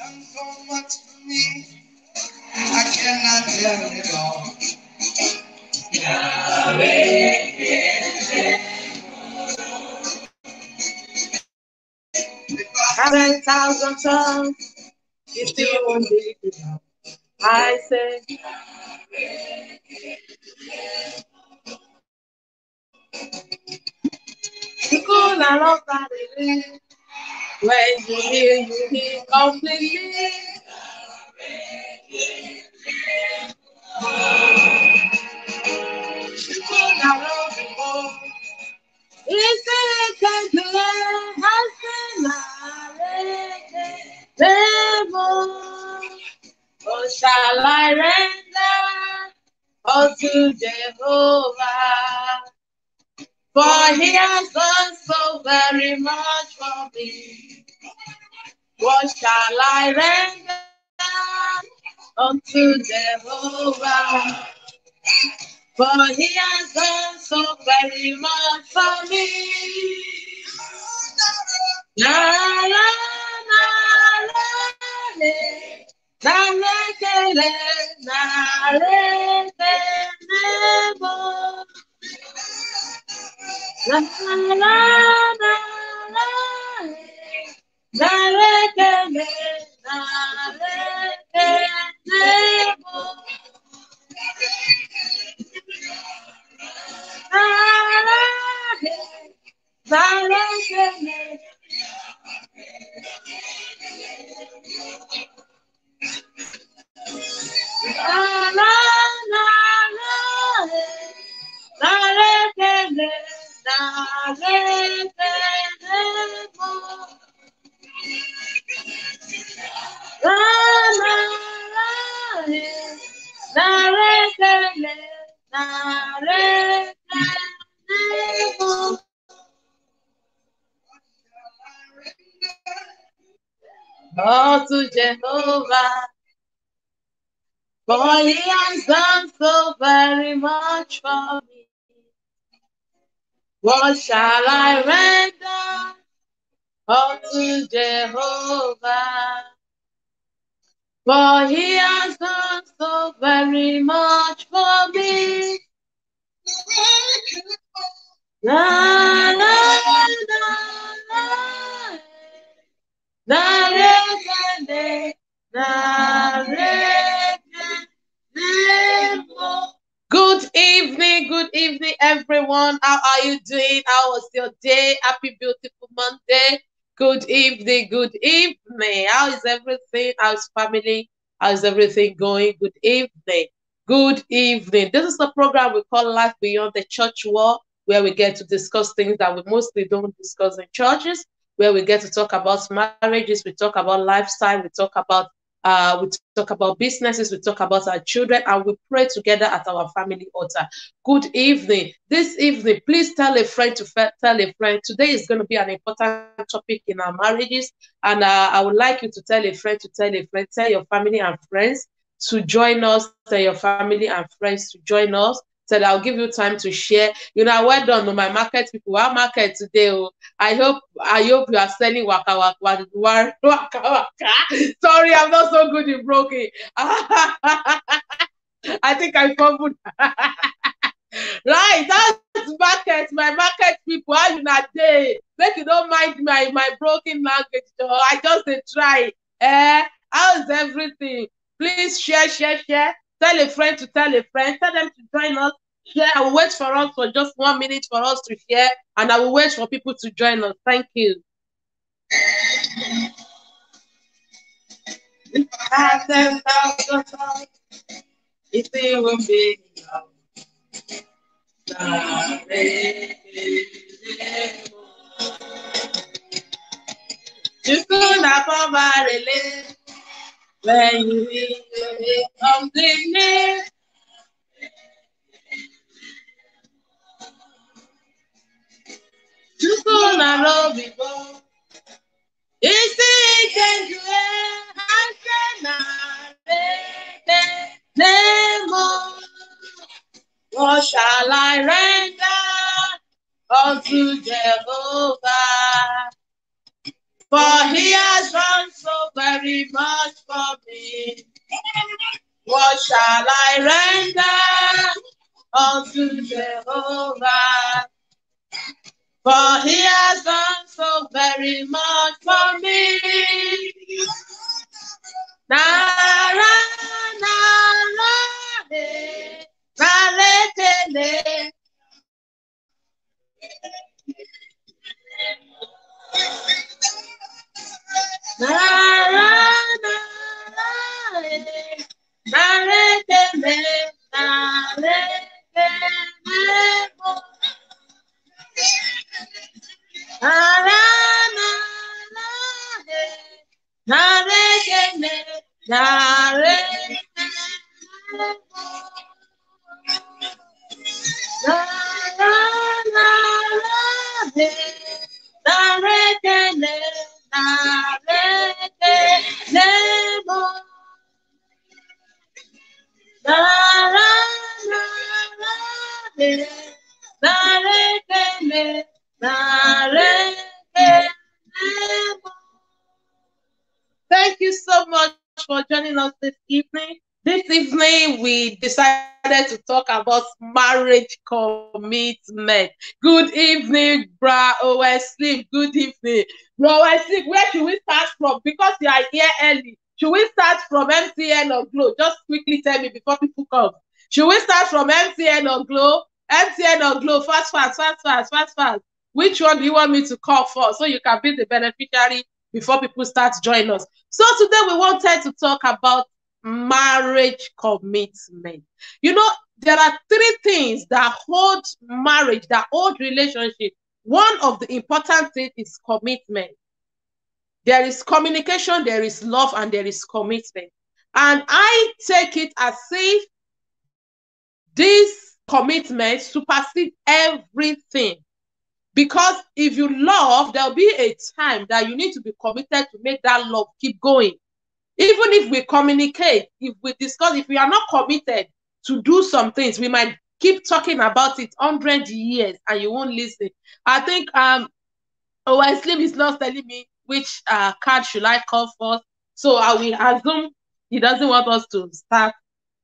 done so much for me, I cannot tell it all. 100,000 songs, you still won't be enough. I say, you could not love that it is. When you hear completely. You could not love the world. It's a can oh, shall I render unto Jehovah? For he has done so very much for me. What shall I render unto Jehovah? For he has done so very much for me. La la la la la la la Oh, to Jehovah, for he has done so very much for me. What shall I render unto Jehovah? For he has done so very much for me. La la la la. Good evening, everyone. How are you doing? How was your day? Happy, beautiful Monday. Good evening. How is everything? How's family? How's everything going? Good evening. Good evening. This is the program we call Life Beyond the Church Wall, where we get to discuss things that we mostly don't discuss in churches, where we get to talk about marriages, we talk about lifestyle, we talk about businesses, we talk about our children, and we pray together at our family altar. Good evening. This evening, please tell a friend to tell a friend. Today is going to be an important topic in our marriages, and I would like you to tell a friend to tell a friend, tell your family and friends to join us, tell your family and friends to join us. Said I'll give you time to share. Well done on my market people. Our market today. I hope you are selling waka waka waka waka. Sorry, I'm not so good in broken. I think I fumbled. Right, that's market, my market people. How you not there? Make you don't mind my broken language. Though. I just try. How's everything? Please share. Tell a friend to tell a friend. Tell them to join us. Share. I will wait for us for just 1 minute for us to share, and I will wait for people to join us. Thank you. If I have 10,000 times, it will be enough. You could have over when you hear completely. You could have known before. It's the can you what shall I render unto Jehovah? For he has done so very much shall I render unto Jehovah? For he has done so very much for me. Nara, nara, he, narekele. Nara, nara, he, narekele, narekele. Nara, nara, he, narekele, narekele. Thank you so much for joining us this evening. This evening, we decided to talk about marriage commitment. Good evening, Bra Wesley. Good evening. Bra Wesley, where should we start from? Because you are here early. Should we start from MTN or Glow? Just quickly tell me before people come. Should we start from MTN or Glow? MTN or Glow? Fast. Which one do you want me to call for so you can be the beneficiary before people start joining us? So today we wanted to talk about marriage commitment. You know, there are three things that hold marriage, that hold relationship. One of the important things is commitment. There is communication, there is love, and there is commitment. And I take it as if this commitment supersedes everything. Because if you love, there'll be a time that you need to be committed to make that love keep going. Even if we communicate, if we discuss, if we are not committed to do some things, we might keep talking about it 100 years and you won't listen. I think Slim is not telling me which card should I call first. So I will assume he doesn't want us to start.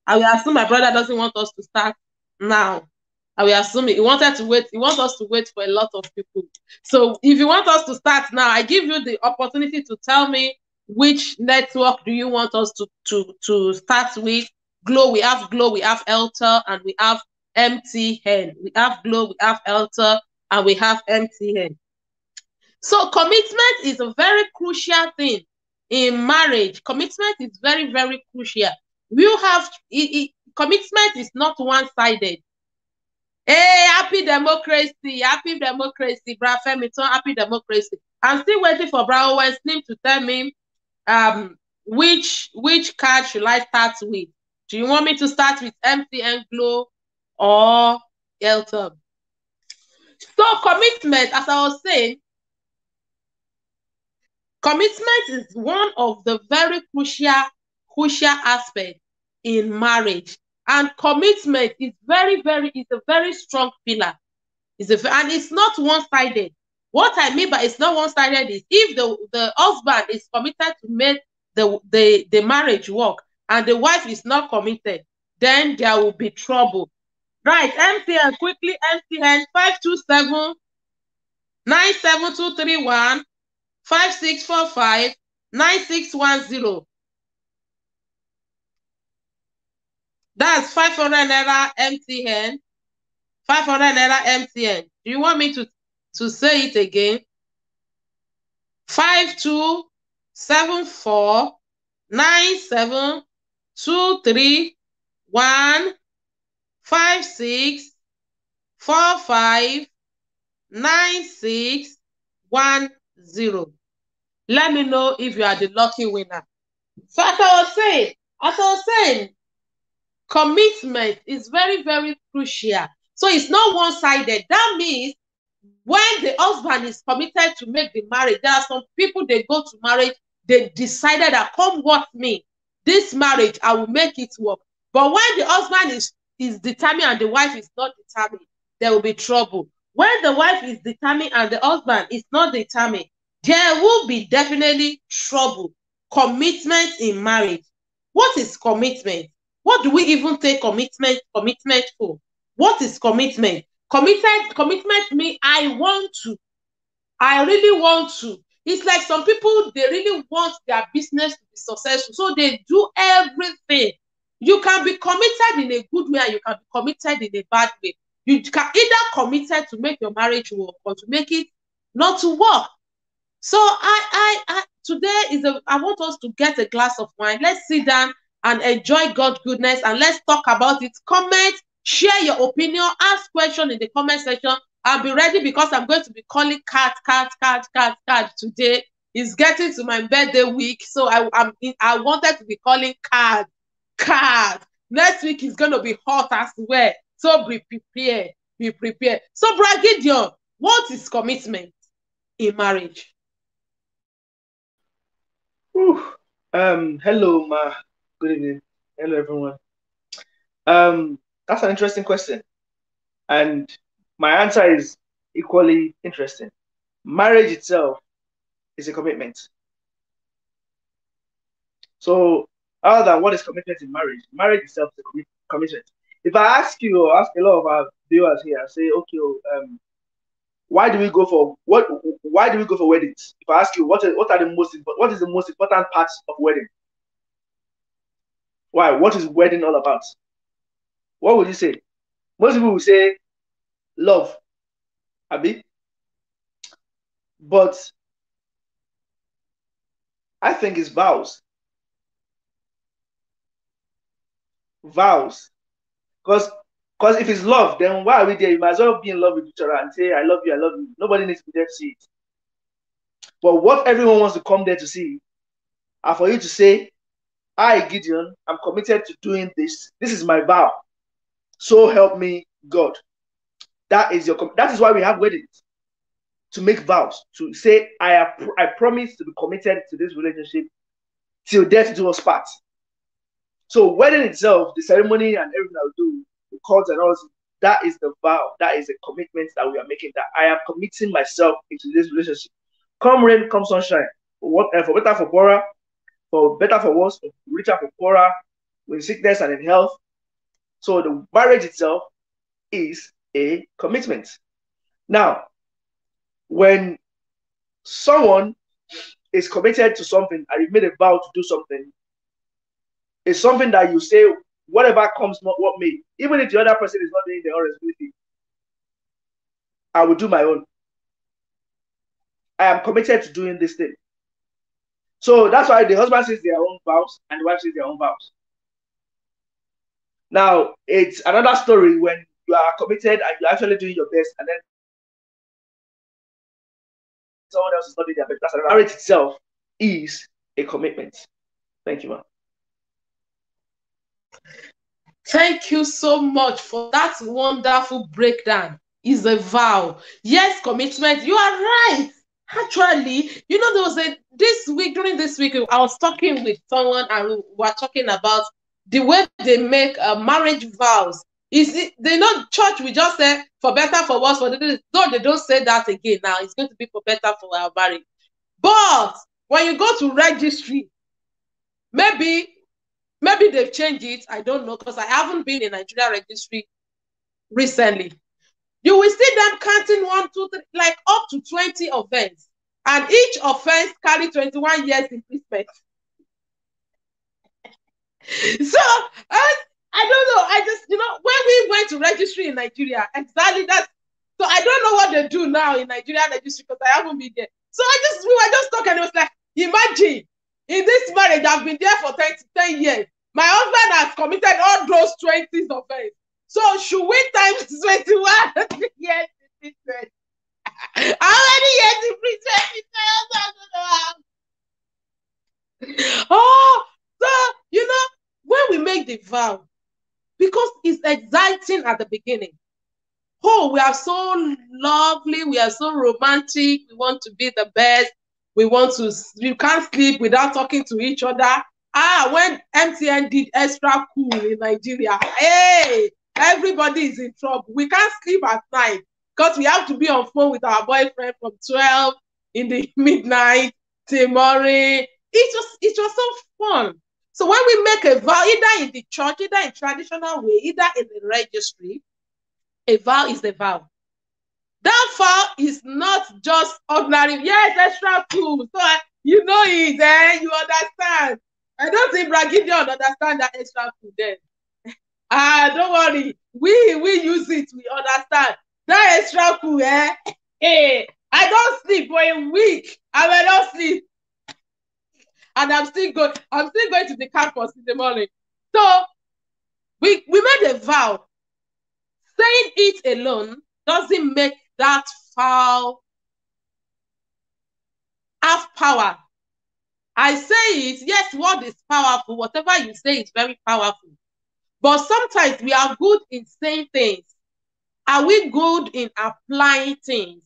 I will assume my brother doesn't want us to start now. I will assume he wanted to wait. He wants us to wait for a lot of people. So if you want us to start now, I give you the opportunity to tell me which network do you want us to start with. Glow, we have Elta, and we have MTN. We have Glow, we have Elta, and we have MTN. So commitment is a very crucial thing in marriage. Commitment is very, very crucial. Commitment is not one-sided. Hey, happy democracy, Bra Femiton, happy democracy. I'm still waiting for Bra Wesley to tell me which card should I start with. Do you want me to start with MTN, Glow, or Elton? So commitment, as I was saying, commitment is one of the very crucial aspects in marriage. And commitment is it's a very strong pillar. And it's not one-sided. What I mean by it's not one-sided is if the husband is committed to make the marriage work and the wife is not committed, then there will be trouble. Right, MTN, quickly, MTN 527-97231 5645 9610. That's 500 naira MTN. 500 naira MTN. Do you want me to say it again? 5274 9723 5645 9610. Let me know if you are the lucky winner. So as I was saying, commitment is very, very crucial. So it's not one-sided. That means when the husband is committed to make the marriage, there are some people, they go to marriage, they decided that come what me, this marriage, I will make it work. But when the husband is determined and the wife is not determined, there will be trouble. When the wife is determined and the husband is not determined, there will be definitely trouble. Commitment in marriage. What is commitment? What do we even take commitment for? What is commitment? Commitment means I want to. I really want to. It's like some people, they really want their business to be successful, so they do everything. You can be committed in a good way and you can be committed in a bad way. You can either committed to make your marriage work or to make it not to work. So today I want us to get a glass of wine. Let's sit down and enjoy God's goodness and let's talk about it. Comment, share your opinion, ask questions in the comment section. I'll be ready because I'm going to be calling card today. It's getting to my birthday week, so I wanted to be calling card. Next week is going to be hot as well. So be prepared. So, Bra Gideon, what is commitment in marriage? Hello, Ma. Good evening. Hello, everyone. That's an interesting question. And my answer is equally interesting. Marriage itself is a commitment. So, other than what is commitment in marriage, marriage itself is a commitment. If I ask you or ask a lot of our viewers here, say, okay, why do we go for weddings? If I ask you what is the most important parts of wedding? Why? What is wedding all about? What would you say? Most people will say love, Abi. But I think it's vows. Vows. Because if it's love, then why are we there? You might as well be in love with each other and say, I love you, I love you. Nobody needs to be there to see it. But what everyone wants to come there to see are for you to say, I, Gideon, I'm committed to doing this. This is my vow. So help me God. That is why we have weddings. To make vows. To say, I promise to be committed to this relationship till death do us part. So wedding itself, the ceremony and everything I will do, the cards and all, that is the vow. That is a commitment that we are making, that I am committing myself into this relationship. Come rain, come sunshine. For better, for poorer, for better, for worse, for richer, for poorer, in sickness and in health. So the marriage itself is a commitment. Now, when someone is committed to something and you've made a vow to do something, it's something that you say, whatever comes, not what may. Even if the other person is not doing their own responsibility, I will do my own. I am committed to doing this thing. So that's why the husband says their own vows and the wife says their own vows. Now, it's another story when you are committed and you're actually doing your best and then someone else is not doing their best. That's another. Marriage itself is a commitment. Thank you, ma'am. Thank you so much for that wonderful breakdown. Is a vow. Yes, commitment. You are right. Actually, you know, during this week, I was talking with someone and we were talking about the way they make marriage vows. They know church, we just say for better, for worse, for this. No, they don't say that again now. It's going to be for better for our marriage. But when you go to registry, maybe they've changed it. I don't know, because I haven't been in Nigeria registry recently. You will see them counting 1, 2, 3, like up to 20 offense. And each offense carry 21 years imprisonment. So, I don't know. I just, when we went to registry in Nigeria, exactly that. So I don't know what they do now in Nigeria registry because I haven't been there. So we were just talking. It was like, imagine, in this marriage, I've been there for 10 years. My husband has committed all those 20 offense. So should we times 21 years in prison? How many years in prison? Oh, so when we make the vow, because it's exciting at the beginning. Oh, we are so lovely, we are so romantic, we want to be the best, you can't sleep without talking to each other. When MTN did extra cool in Nigeria, hey, everybody is in trouble. We can't sleep at night because we have to be on phone with our boyfriend from 12 in the midnight till morning. It was so fun. So when we make a vow, either in the church, either in traditional way, either in the registry, a vow is a vow. That vow is not just ordinary. Yes, extra cool. So you know it, you understand. I don't think Bragidion understand that extra cool then. Don't worry. We use it. We understand that extra cool. Hey, I don't sleep for a week. I will not sleep, and I'm still going to the campus in the morning. So we made a vow. Saying it alone doesn't make that vow have power. I say it, yes, word is powerful. Whatever you say is very powerful. But sometimes we are good in saying things. Are we good in applying things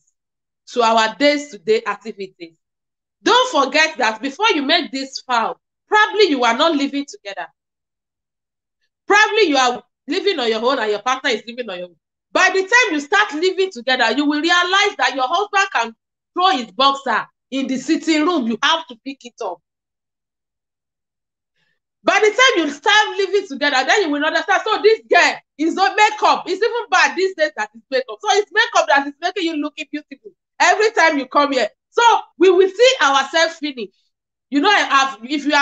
to our day-to-day activities? Don't forget that before you make this vow, probably you are not living together. Probably you are living on your own and your partner is living on your own. By the time you start living together, you will realize that your husband can throw his boxer in the sitting room. You have to pick it up. By the time you start living together, then you will understand. So this girl is not makeup. It's even bad these days that it's makeup. So it's makeup that is making you looking beautiful every time you come here. So we will see ourselves finish. You know, if you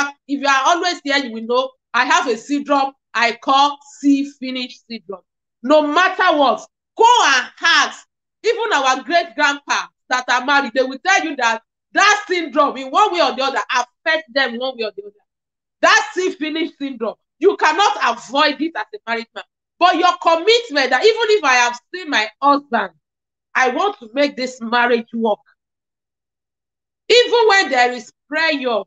are always here, you will know I have a syndrome I call see finish syndrome. No matter what, go and ask even our great grandpa that are married, they will tell you that syndrome in one way or the other affects them one way or the other. That see finish syndrome, you cannot avoid it as a married man. But your commitment that even if I have seen my husband, I want to make this marriage work. Even when there is prayer,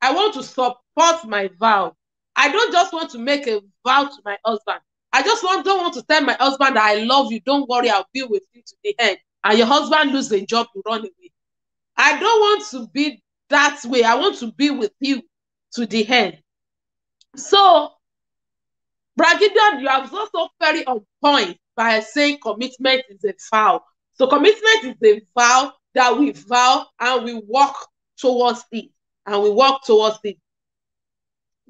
I want to support my vow. I don't just want to make a vow to my husband. I just don't want to tell my husband that I love you. Don't worry, I'll be with you to the end. And your husband loses a job to run away. I don't want to be that way. I want to be with you to the end. So, Bragidion, you are also very on point by saying commitment is a vow. So commitment is a vow that we vow and we walk towards it. And we walk towards it.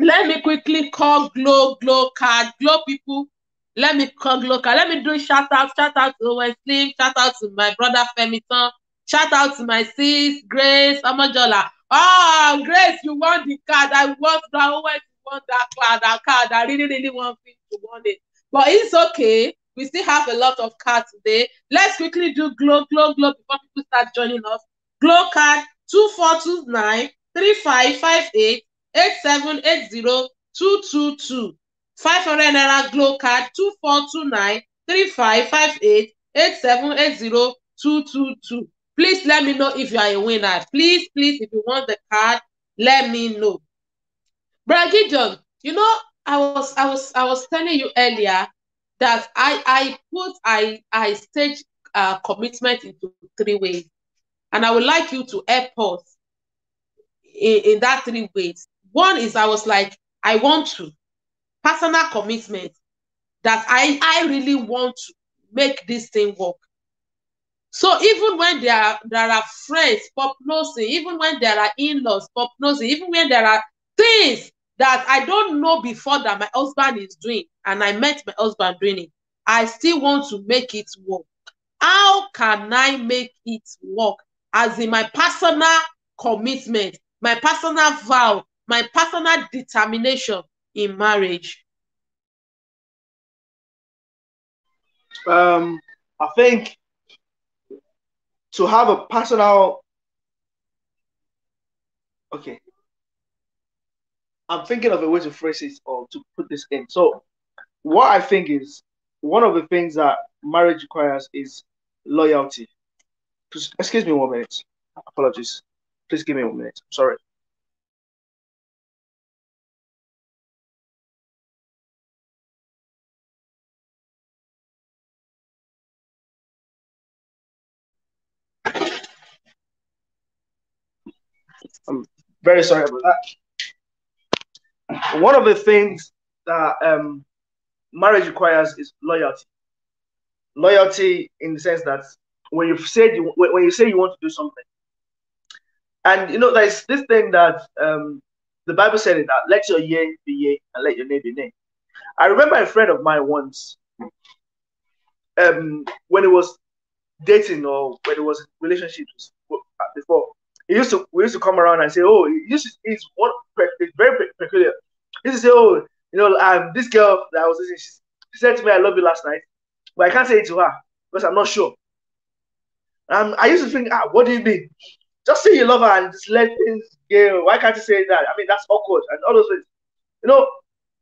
Let me quickly call Glow card. Glow people, let me call Glow card. Let me do shout out to Owen Slim, shout out to my brother Femiton, shout out to my sis Grace Amajola. Oh, Grace, you won the card. I want that Owen to want that card. I really want him to want it. But it's okay. We still have a lot of cards today. Let's quickly do Glow before people start joining us. Glow card 2429 3558 8780222. 500 naira Glow card 2429 3558 8780222. Please let me know if you are a winner. Please, if you want the card, let me know. Bragidion, you know, I was telling you earlier that I stage commitment into 3 ways, and I would like you to help us in that 3 ways. One is I was like, I want to personal commitment that I really want to make this thing work. So even when there are friends popnosing, even when there are in-laws popnosing, even when there are things that I don't know before that my husband is doing, and I met my husband doing it, I still want to make it work. How can I make it work? As in my personal commitment, my personal vow, my personal determination in marriage. I think to have a personal, okay, I'm thinking of a way to phrase it or to put this in. So what I think is one of the things that marriage requires is loyalty. Excuse me 1 minute. Apologies. Please give me 1 minute. I'm sorry. I'm very sorry about that. One of the things that marriage requires is loyalty. Loyalty in the sense that when you say you want to do something, and you know, there's this thing that The Bible said it that let your yea be yea and let your nay be nay. I remember a friend of mine once, when he was dating or when he was in relationships before, we used to come around and say, oh, he's very peculiar. He used to say, oh, this girl that I was listening, she said to me, I love you last night, but I can't say it to her because I'm not sure. I used to think, what do you mean? Just say you love her and just let things go. Why can't you say that? I mean, that's awkward and all those things.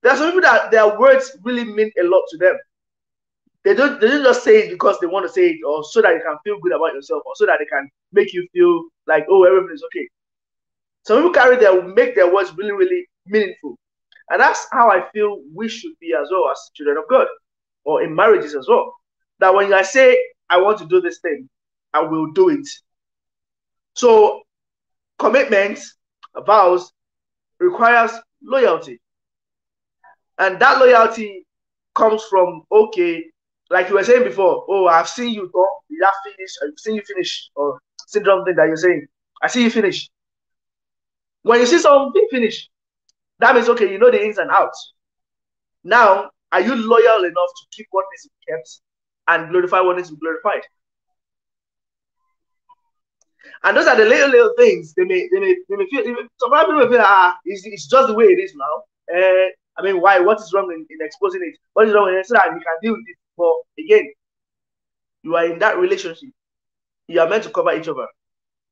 There are some people that their words really mean a lot to them. They don't just say it because they want to say it or so that you can feel good about yourself or so that they can make you feel like, oh, everything is okay. Some people make their words really, really meaningful. And that's how I feel we should be as well as children of God or in marriages as well. That when I say, I want to do this thing, I will do it. So commitment, vows, requires loyalty. And that loyalty comes from, okay, like you were saying before, oh, I've seen you go, you have finished, I've seen you finish, or something that you're saying. I see you finish. When you see something finish, that means, okay, you know the ins and outs. Now, are you loyal enough to keep what needs to be kept and glorify what needs to be glorified? And those are the little things. They may feel. Some people may feel, it's just the way it is now. I mean, why? What is wrong in exposing it? What is wrong in it so that you can deal with it? But again, you are in that relationship. You are meant to cover each other.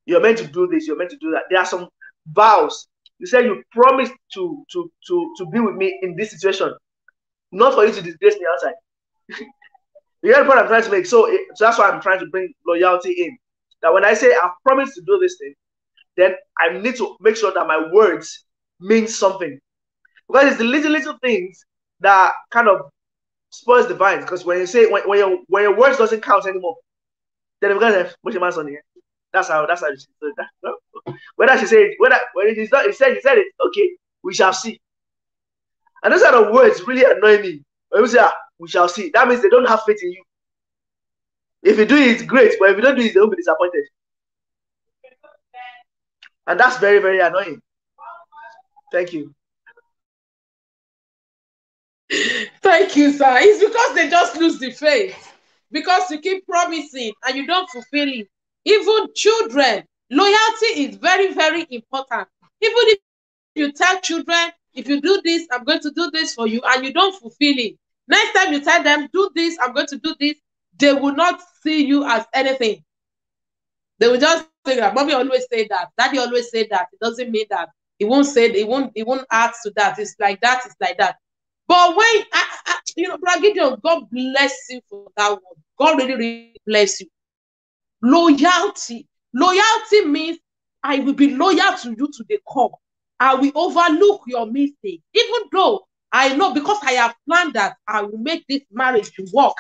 You are meant to do this. You are meant to do that. There are some vows. You said you promised to be with me in this situation, not for you to disgrace me outside. You get the point I'm trying to make. So that's why I'm trying to bring loyalty in. That when I say I've promised to do this thing, then I need to make sure that my words mean something. Because it's the little things that kind of spoils the vines. Because when you say when your words doesn't count anymore, then we're gonna put your man's on here. That's how she said that. No? Whether she said when he said it, okay, we shall see. And those are the words really annoy me. When we say we shall see, that means they don't have faith in you. If you do it, great, but if you don't do it, they will be disappointed. And that's very, very annoying. Thank you. Thank you, sir. It's because they just lose the faith. Because you keep promising and you don't fulfill it. Even children, loyalty is very, very important. Even if you tell children, if you do this, I'm going to do this for you, and you don't fulfill it. Next time you tell them, do this, I'm going to do this, they will not see you as anything. They will just say that. Mommy always say that. Daddy always say that. It doesn't mean that. He won't say it. He won't add to that. It's like that. It's like that. But when Brother Gideon, God bless you for that word. God really, really bless you. Loyalty. Loyalty means I will be loyal to you to the core. I will overlook your mistake, even though I know because I have planned that I will make this marriage work.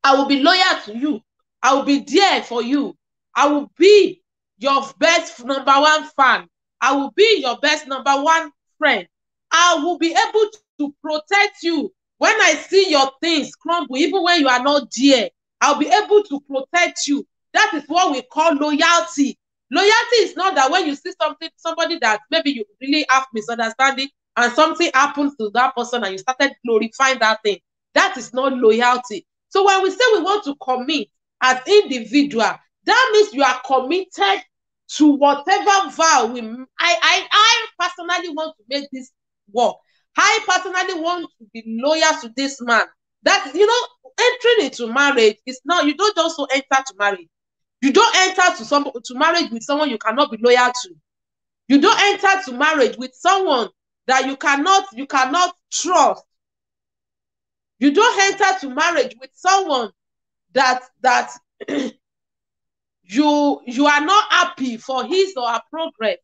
I will be loyal to you. I will be there for you. I will be your best number one fan. I will be your best number one friend. I will be able to protect you when I see your things crumble, even when you are not there. I'll be able to protect you. That is what we call loyalty. Loyalty is not that when you see somebody that maybe you really have misunderstanding and something happens to that person and you started glorifying that thing. That is not loyalty. So when we say we want to commit as individual, that means you are committed to whatever vow I personally want to make this work. I personally want to be loyal to this man. That, entering into marriage is not, you don't also enter to marriage. You don't enter to marriage with someone you cannot be loyal to. You don't enter to marriage with someone that you cannot trust. You don't enter to marriage with someone that you are not happy for his or her progress,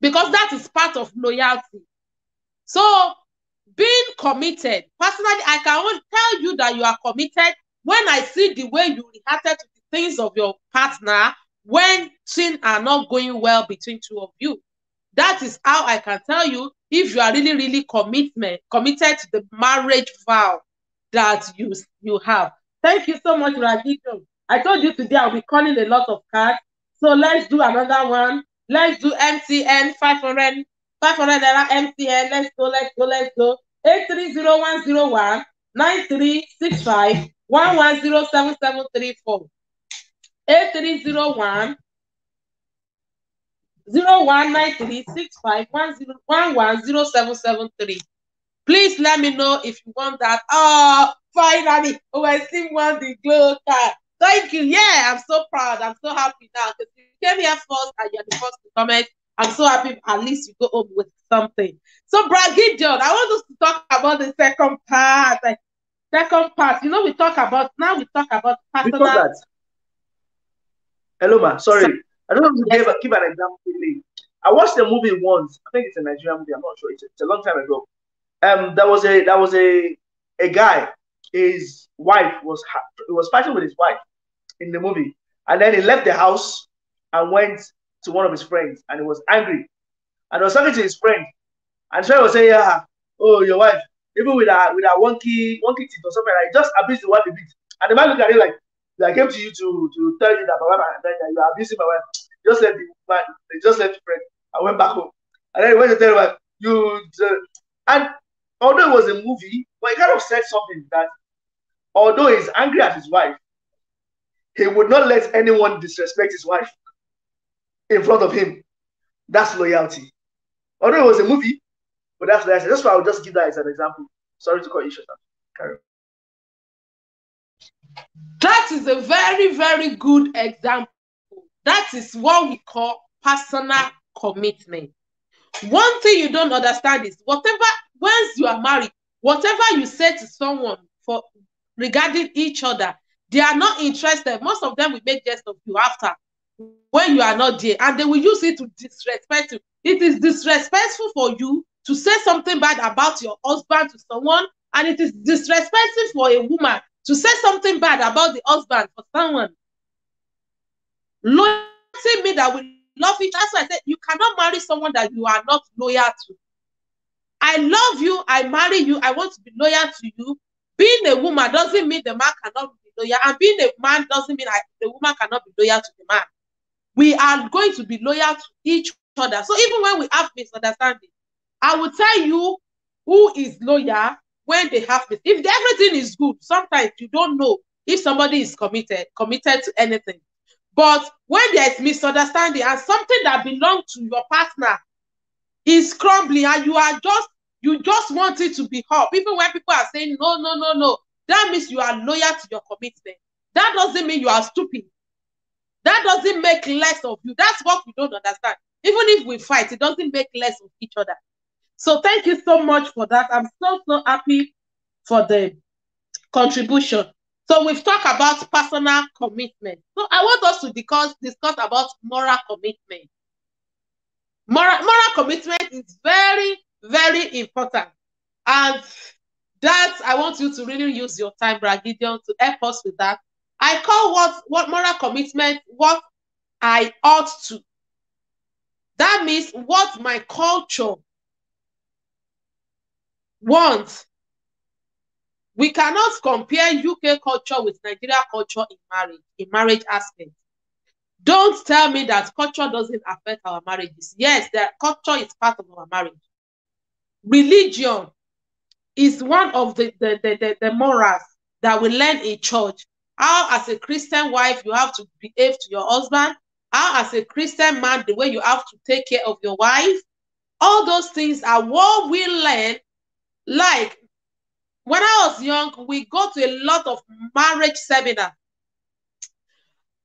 because that is part of loyalty. So being committed, personally, I can only tell you that you are committed when I see the way you reacted to the things of your partner when things are not going well between two of you. That is how I can tell you if you are really, really committed to the marriage vow that you have. Thank you so much, Rajito. I told you today I'll be calling a lot of cards. So let's do another one. Let's do MTN 500 500 naira MTN. Let's go, let's go, let's go. 830101 9365 11077734. 8301 019365110773. Please let me know if you want that. Oh, finally, OSC won the glow card. Thank you. Yeah, I'm so proud. I'm so happy now because you came here first and you're the first to comment. I'm so happy at least you go home with something. So, Bragidion, I want us to talk about the second part. You know, we talk about personal. Before that, hello, ma. Sorry. I don't know if you give an example. I watched the movie once. I think it's a Nigerian movie. I'm not sure. It's a long time ago. There was a guy. His wife was fighting with his wife in the movie, and then he left the house and went to one of his friends, and he was angry, and he was talking to his friend, and his friend was saying, "Yeah, oh, your wife, even with a wonky teeth or something like, just abuse the wife a bit." And the man looked at it like, "I came to you to tell you that my wife and you are abusing my wife." Just let the man, just left the friend. I went back home, and then he went to tell my wife, and although it was a movie, but he kind of said something that, although he's angry at his wife, he would not let anyone disrespect his wife in front of him. That's loyalty. Although it was a movie, but that's loyalty. That's why I'll just give that as an example. Sorry to cut you short. Carry on. That is a very, very good example. That is what we call personal commitment. One thing you don't understand is once you are married, whatever you say to someone regarding each other, they are not interested. Most of them will make jest of you after when you are not there, and they will use it to disrespect you. It is disrespectful for you to say something bad about your husband to someone, and it is disrespectful for a woman to say something bad about the husband for someone. Loyalty means that we love each other. That's why I said you cannot marry someone that you are not loyal to. I love you, I marry you, I want to be loyal to you. Being a woman doesn't mean the man cannot be loyal, and being a man doesn't mean the woman cannot be loyal to the man. We are going to be loyal to each other. So even when we have misunderstanding, I will tell you who is loyal when they have this. If everything is good, sometimes you don't know if somebody is committed to anything. But when there is misunderstanding and something that belongs to your partner is crumbling and you just want it to be up, even when people are saying no, that means you are loyal to your commitment. That doesn't mean you are stupid. That doesn't make less of you. That's what we don't understand. Even if we fight, it doesn't make less of each other. So thank you so much for that. I'm so happy for the contribution. So we've talked about personal commitment. So I want us to discuss about moral commitment. Moral commitment is very, very important. And that I want you to really use your time, Bragidion, to help us with that. I call what moral commitment what I ought to. That means what my culture wants. We cannot compare UK culture with Nigeria culture in marriage aspect. Don't tell me that culture doesn't affect our marriages. Yes, the culture is part of our marriage. Religion is one of the morals that we learn in church. How as a Christian wife you have to behave to your husband. How as a Christian man, the way you have to take care of your wife. All those things are what we learn. Like when I was young, we go to a lot of marriage seminars.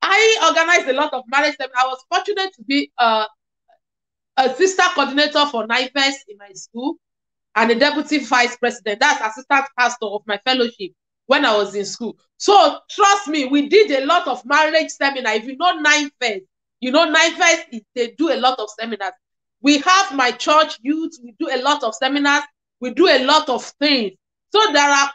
I organized a lot of marriage seminars. I was fortunate to be a sister coordinator for NIFES in my school and a deputy vice president. That's assistant pastor of my fellowship when I was in school. So trust me, we did a lot of marriage seminars. If you know NIFES, they do a lot of seminars. We have my church youth. We do a lot of seminars. We do a lot of things. So there are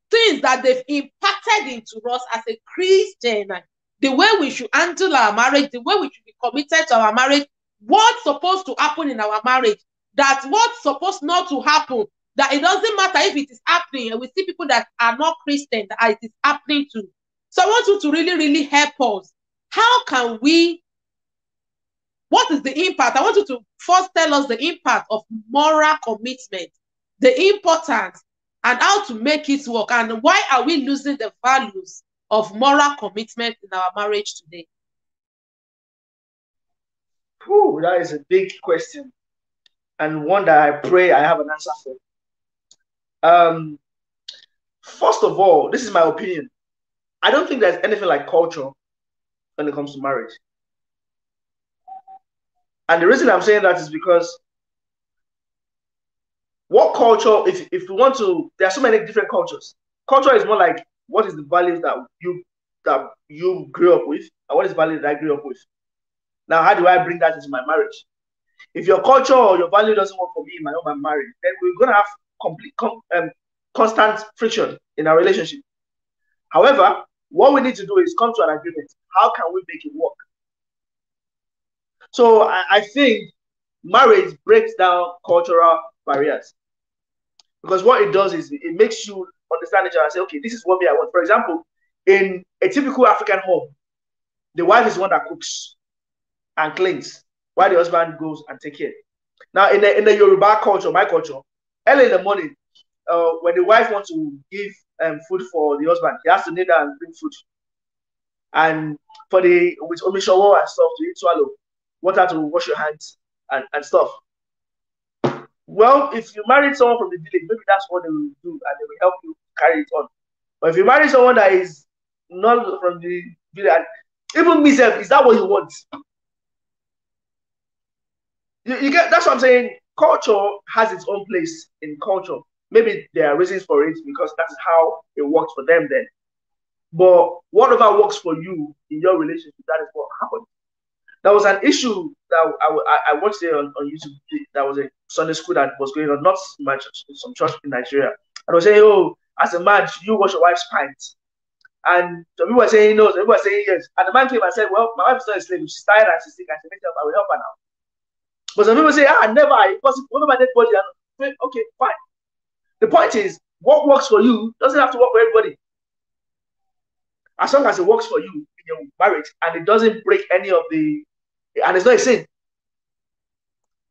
things that they've impacted into us as a Christian. The way we should handle our marriage, the way we should be committed to our marriage, what's supposed to happen in our marriage, that what's supposed not to happen, that it doesn't matter if it is happening. And we see people that are not Christian that it is happening to. So I want you to really, really help us. How can we What is the impact? I want you to first tell us the impact of moral commitment, the importance, and how to make it work, and why are we losing the values of moral commitment in our marriage today? Whew, that is a big question, and one that I pray I have an answer for. First of all, this is my opinion. I don't think there's anything like culture when it comes to marriage. And the reason I'm saying that is because what culture, if we want to, there are so many different cultures. Culture is more like what is the values that you grew up with, and what is the value that I grew up with. Now, how do I bring that into my marriage? If your culture or your value doesn't work for me in my own marriage, then we're gonna have constant friction in our relationship. However, what we need to do is come to an agreement. How can we make it work? So I think marriage breaks down cultural barriers, because what it does is it makes you understand each other and say, okay, this is what I want. For example, in a typical African home, the wife is one that cooks and cleans, while the husband goes and take care. Now, in the Yoruba culture, my culture, early in the morning, when the wife wants to give food for the husband, he has to kneel down and bring food. And with omishowo and stuff to eat, swallow, water to wash your hands and stuff. Well, if you marry someone from the village, maybe that's what they will do, and they will help you carry it on. But if you marry someone that is not from the village, even myself, is that what you want? You get, that's what I'm saying. Culture has its own place in culture. Maybe there are reasons for it because that's how it works for them then. But whatever works for you in your relationship, that is what happened. There was an issue that I watched it on YouTube. That was a Sunday school that was going on, not my church, some church in Nigeria. And I was saying, oh, as a man, you wash your wife's pants. And some people were saying no, some people were saying yes. And the man came and said, well, my wife is not a slave. She's tired and she's sick and she needs help. I will help her now. But some people say, never. Because what about that body? Okay, fine. The point is, what works for you doesn't have to work for everybody. As long as it works for you in your marriage and it doesn't break any of the, and it's not a sin.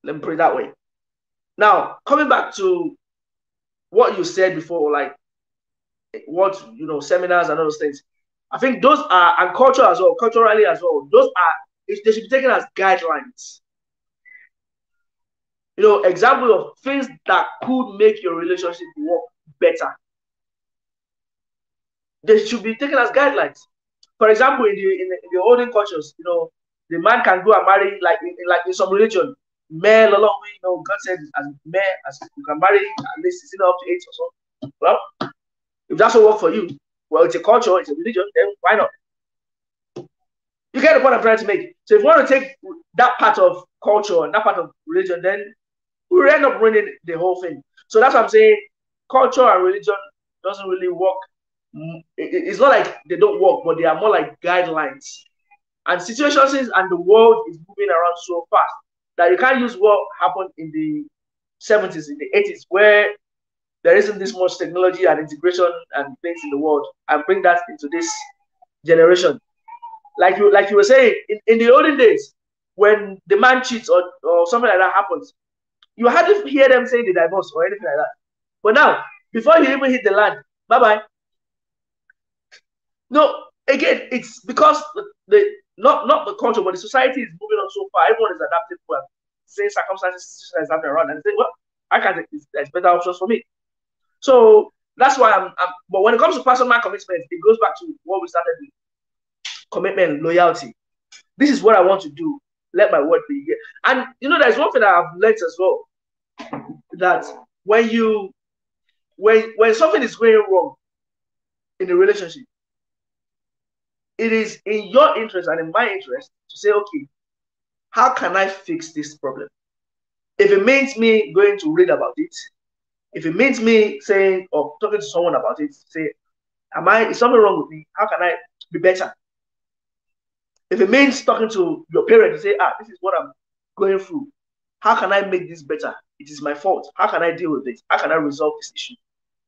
Let me put it that way. Now, coming back to what you said before, like what, seminars and all those things, I think those are, and culture as well, culturally as well, those are, they should be taken as guidelines. Example of things that could make your relationship work better. They should be taken as guidelines. For example, in the olden cultures, the man can go and marry, like in some religion, male along with, God said, as male as you can marry at least up to 8 or so. Well, if that's what work for you, well, it's a culture, it's a religion, then why not? You get the point I'm trying to make. So if you want to take that part of culture and that part of religion, then we will end up ruining the whole thing. So that's what I'm saying. Culture and religion doesn't really work. It's not like they don't work, but they are more like guidelines. And situations and the world is moving around so fast that you can't use what happened in the 70s, in the 80s, where there isn't this much technology and integration and things in the world, and bring that into this generation. Like you were saying, in the olden days, when the man cheats or something like that happens, you hardly hear them say they divorce or anything like that. But now, before you even hit the land, bye-bye. No, again, it's because not the culture, but the society is moving on so far. Everyone is adapting to same circumstances is happening around, and say, well, I can't. There's better options for me. So that's why I'm. But when it comes to personal commitment, it goes back to what we started with: commitment, loyalty. This is what I want to do. Let my word be here. And there's one thing that I've learned as well, that when something is going wrong in a relationship, it is in your interest and in my interest to say, okay, how can I fix this problem? If it means me going to read about it, if it means me saying or talking to someone about it, say, is something wrong with me? How can I be better? If it means talking to your parents to say, this is what I'm going through. How can I make this better? It is my fault. How can I deal with this? How can I resolve this issue?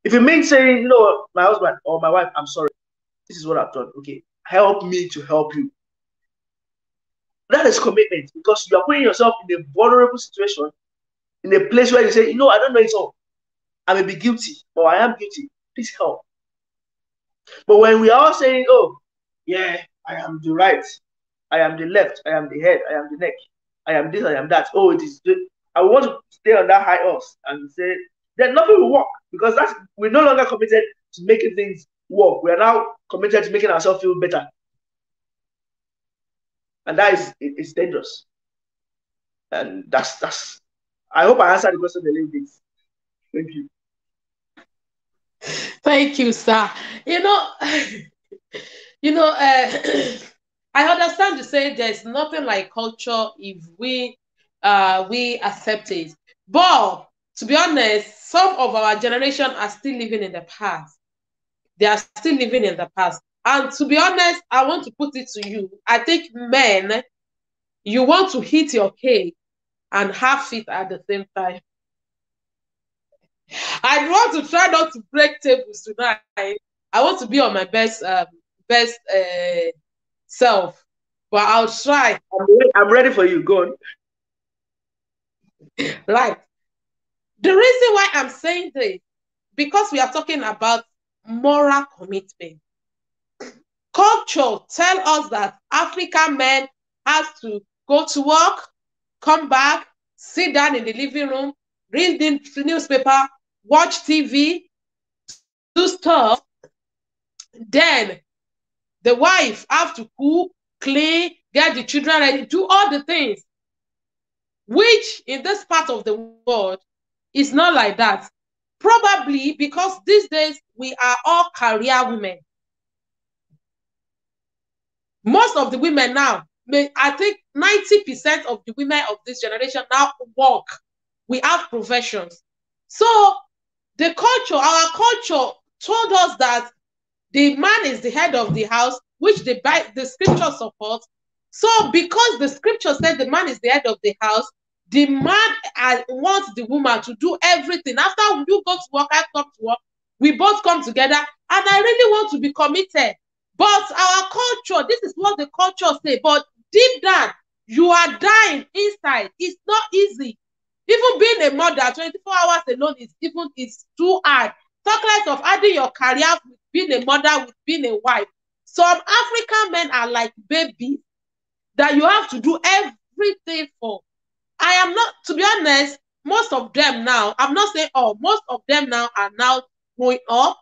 If it means saying, my husband or my wife, I'm sorry, this is what I've done. Okay, help me to help you. That is commitment, because you are putting yourself in a vulnerable situation, in a place where you say, I don't know it all. I may be guilty, or I am guilty. Please help. But when we are all saying, oh, yeah, I am the right, I am the left, I am the head, I am the neck, I am this, I am that. Oh, it is. I want to stay on that high horse and say, then nothing will work, because we're no longer committed to making things work. We are now committed to making ourselves feel better. And that is, it's dangerous. And that's. I hope I answered the question a little bit. Thank you. Thank you, sir. You know, I understand you say there's nothing like culture if we accept it. But to be honest, some of our generation are still living in the past. They are still living in the past. And to be honest, I want to put it to you. I think men, you want to hit your cake and have it at the same time. I want to try not to break tables tonight. I want to be on my best self, but I'll try. I'm ready for you. Go on. Right. The reason why I'm saying this, because we are talking about moral commitment. Culture tell us that African men have to go to work, come back, sit down in the living room, read the newspaper, watch TV, do stuff. Then the wife have to cook, clean, get the children ready, do all the things. Which in this part of the world is not like that. Probably because these days we are all career women. Most of the women now, I think 90% of the women of this generation now work. We have professions. So the culture, our culture told us that the man is the head of the house, which the scripture supports. So because the scripture said the man is the head of the house, the man wants the woman to do everything. After you go to work, I come to work, we both come together, and I really want to be committed. But our culture, this is what the culture say, but deep down, you are dying inside. It's not easy. Even being a mother, 24 hours alone is too hard. Talk less of adding your career with being a mother, with being a wife. Some African men are like babies that you have to do everything for. I am not, to be honest, most of them now, I'm not saying all, most of them now are now growing up.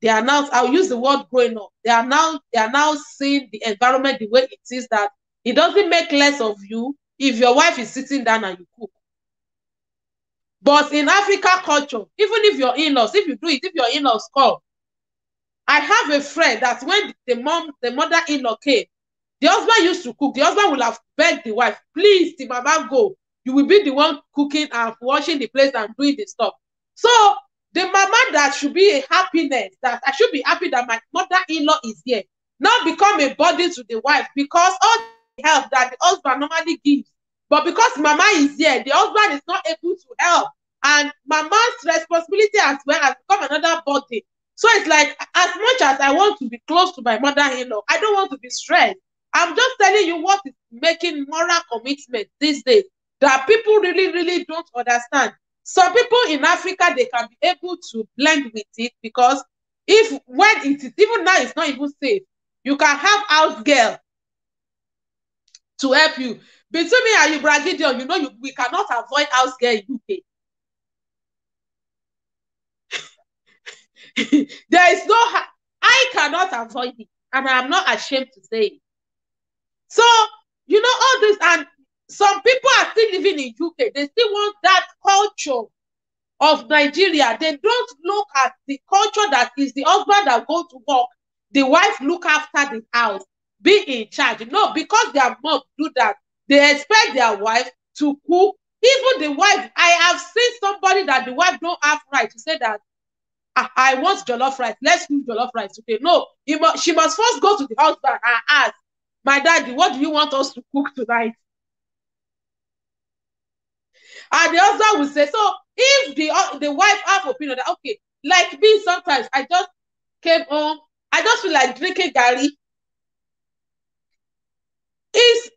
They are now, I'll use the word growing up. They are now seeing the environment the way it is, that it doesn't make less of you if your wife is sitting down and you cook. But in Africa culture, even if your in-laws, if you do it, if your in-laws call, I have a friend that when the mother-in-law came, the husband used to cook. The husband will have begged the wife, please, the mama go. You will be the one cooking and washing the place and doing the stuff. So the mama that should be a happiness, that I should be happy that my mother-in-law is here, now become a burden to the wife, because all the help that the husband normally gives, but because mama is here, the husband is not able to help, and mama's responsibility as well has become another burden. So it's like, as much as I want to be close to my mother-in-law, I don't want to be stressed. I'm just telling you what is making moral commitment these days that people really, really don't understand. Some people in Africa, they can be able to blend with it, because when it is, even now, it's not even safe. You can have house girl to help you. Between me and you, Gideon, we cannot avoid house girl in UK. There is no, I cannot avoid it, and I am not ashamed to say it. So, all this, and some people are still living in UK. They still want that culture of Nigeria. They don't look at the culture that is the husband that go to work, the wife look after the house, be in charge. No, because their mom do that, they expect their wife to cook. Even the wife, I have seen somebody that the wife don't have right to say that, I want jollof rice, let's cook jollof rice. Okay, no, she must first go to the husband and ask, my daddy, what do you want us to cook tonight? And the husband will say, so if the wife have opinion that, okay, like me, sometimes I just came home, I just feel like drinking garri.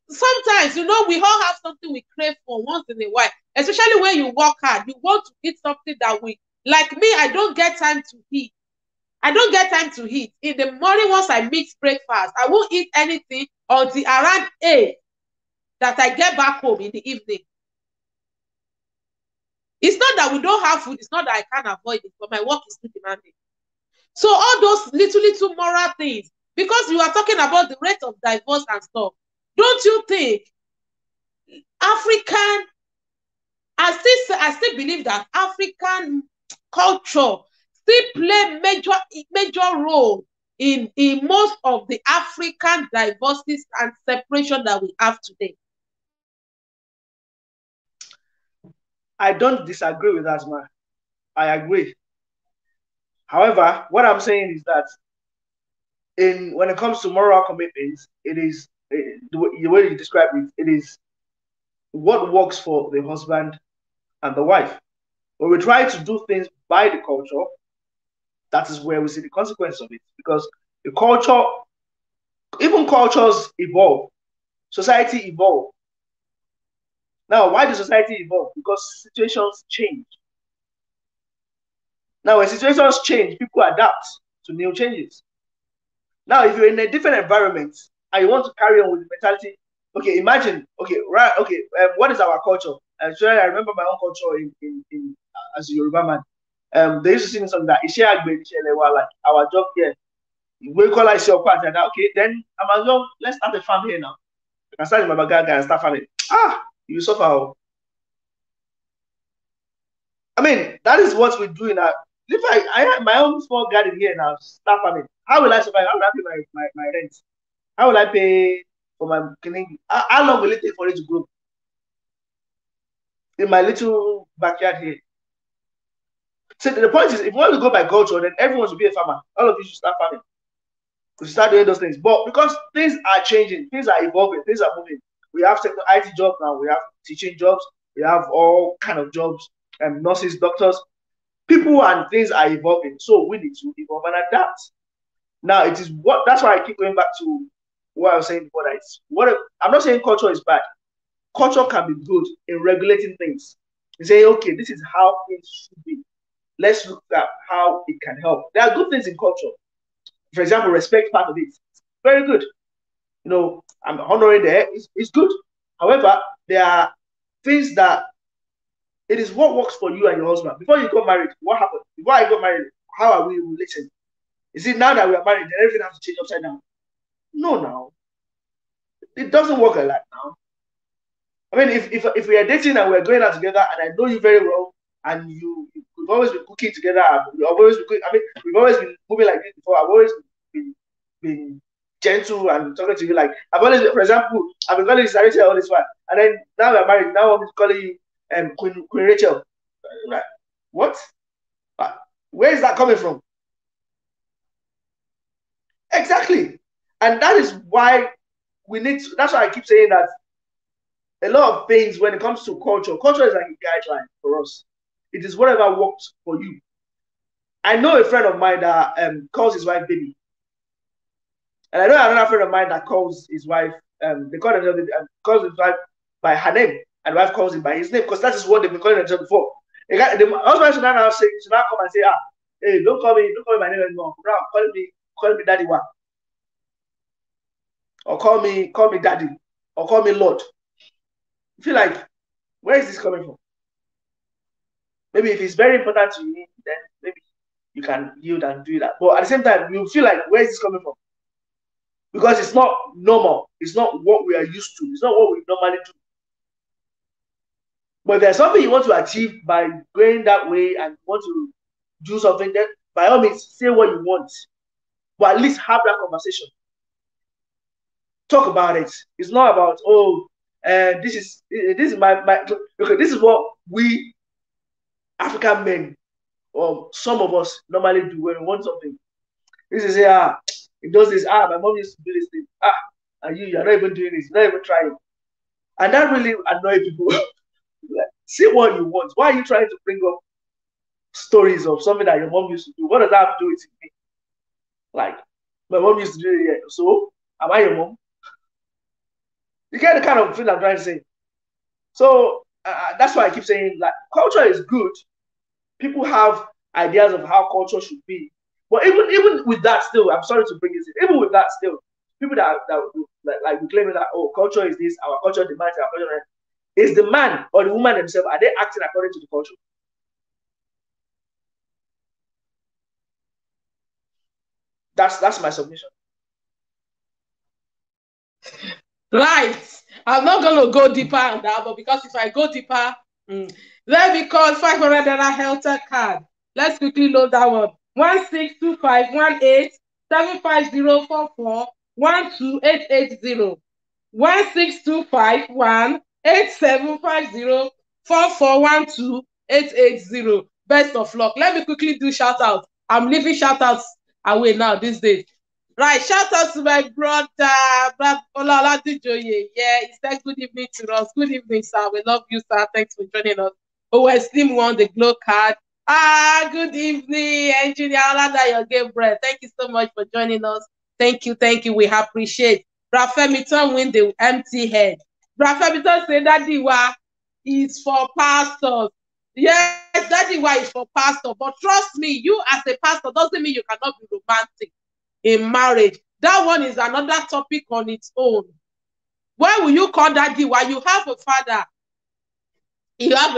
sometimes, we all have something we crave for once in a while, especially when you work hard. You want to eat something that like me, I don't get time to eat. I don't get time to eat. In the morning, once I mix breakfast, I won't eat anything until around 8 that I get back home in the evening. It's not that we don't have food. It's not that I can't avoid it, but my work is too demanding. So all those little moral things, because you are talking about the rate of divorce and stuff, don't you think African, I still believe that African culture still play major role in most of the African divorces and separation that we have today. I don't disagree with that, man. I agree. However, what I'm saying is that when it comes to moral commitments, it is the way you describe it. It is what works for the husband and the wife. When we try to do things by the culture, that is where we see the consequence of it. Because the culture, even cultures evolve, society evolve. Now, why does society evolve? Because situations change. Now, when situations change, people adapt to new changes. Now, if you're in a different environment and you want to carry on with the mentality, okay, imagine, okay, right, okay, what is our culture? Actually, I remember my own culture in as a Yoruba man. They used to sing something that like our job here. We call it okay, then I'm like, no, let's start a farm here now. I can start in my bagaga and start farming. You suffer. I mean, that is what we do in our. If I have my own small garden here now, start farming. How will I survive? How will I pay my rent? How will I pay for my cleaning? How long will it take for it to grow? In my little backyard here. So the point is, if you want to go by culture, then everyone should be a farmer. All of you should start farming. We should start doing those things. But because things are changing, things are evolving, things are moving. We have IT jobs now. We have teaching jobs. We have all kind of jobs, nurses, doctors. People and things are evolving, so we need to evolve and adapt. Now, that's why I keep going back to what I was saying before. I'm not saying culture is bad. Culture can be good in regulating things. You say, okay, this is how things should be. Let's look at how it can help. There are good things in culture. For example, respect part of it. It's very good. I'm honoring the it's good. However, there are things that it is what works for you and your husband. Before you got married, what happened? Before I got married, how are we relating? Is it now that we are married, then everything has to change upside down? No, now. It doesn't work like that now. I mean, if we are dating and we're going out together and I know you very well and we've always been cooking together, we've always been moving like this before, I've always been gentle and talking to you like, I've always been, for example, I've been calling you Sarita all this while, and then now we're married, now I'm calling you Queen Rachel. What? Where is that coming from? Exactly. And that is why that's why I keep saying that a lot of things when it comes to culture is like a guideline for us. It is whatever works for you. I know a friend of mine that calls his wife baby. And I know another friend of mine that calls his wife, they calls his wife by her name, and the wife calls him by his name, because that is what they've been calling themselves before. The husband should now come and say, hey, don't call me by name anymore. Call me daddy one. Or call me daddy. Or call me Lord. I feel like, where is this coming from? Maybe if it's very important to you, then maybe you can yield and do that. But at the same time, you feel like, where is this coming from? Because it's not normal. It's not what we are used to. It's not what we normally do. But if there's something you want to achieve by going that way and want to do something, then by all means, say what you want. But at least have that conversation. Talk about it. It's not about, this is my okay, this is what we African men, or some of us, normally do when we want something. This is it does this, my mom used to do this thing. And you're not even doing this, you're not even trying. And that really annoys people. Like, say what you want. Why are you trying to bring up stories of something that your mom used to do? What does that have to do with me? Like, my mom used to do it, so am I your mom? You get the kind of thing I'm trying to say. So that's why I keep saying like culture is good. People have ideas of how culture should be, but even with that, still, I'm sorry to bring this in. Even with that, still, people that like claiming that culture is this, our culture demands our culture. Is the man or the woman themselves, are they acting according to the culture? That's my submission. Right. I'm not going to go deeper on that, but because if I go deeper, let me call 500 health card. Let's quickly load that one. 1625187504412880. 1625187504412880. Best of luck. Let me quickly do shout out. I'm leaving shout outs away now these days. Right, shout out to my brother, Oladijoye. Yeah, he said good evening to us. Good evening, sir. We love you, sir. Thanks for joining us. Oh, Slim won the glow card. Good evening, Engineer Oladayo Gabriel. Thank you so much for joining us. Thank you. We appreciate. Rafemiton win the empty head. Rafemiton say that Diwa is for pastors. Yes, that Diwa is for pastor. But trust me, you as a pastor doesn't mean you cannot be romantic in marriage. That one is another topic on its own. Why will you call that Diwa? You have a father. You have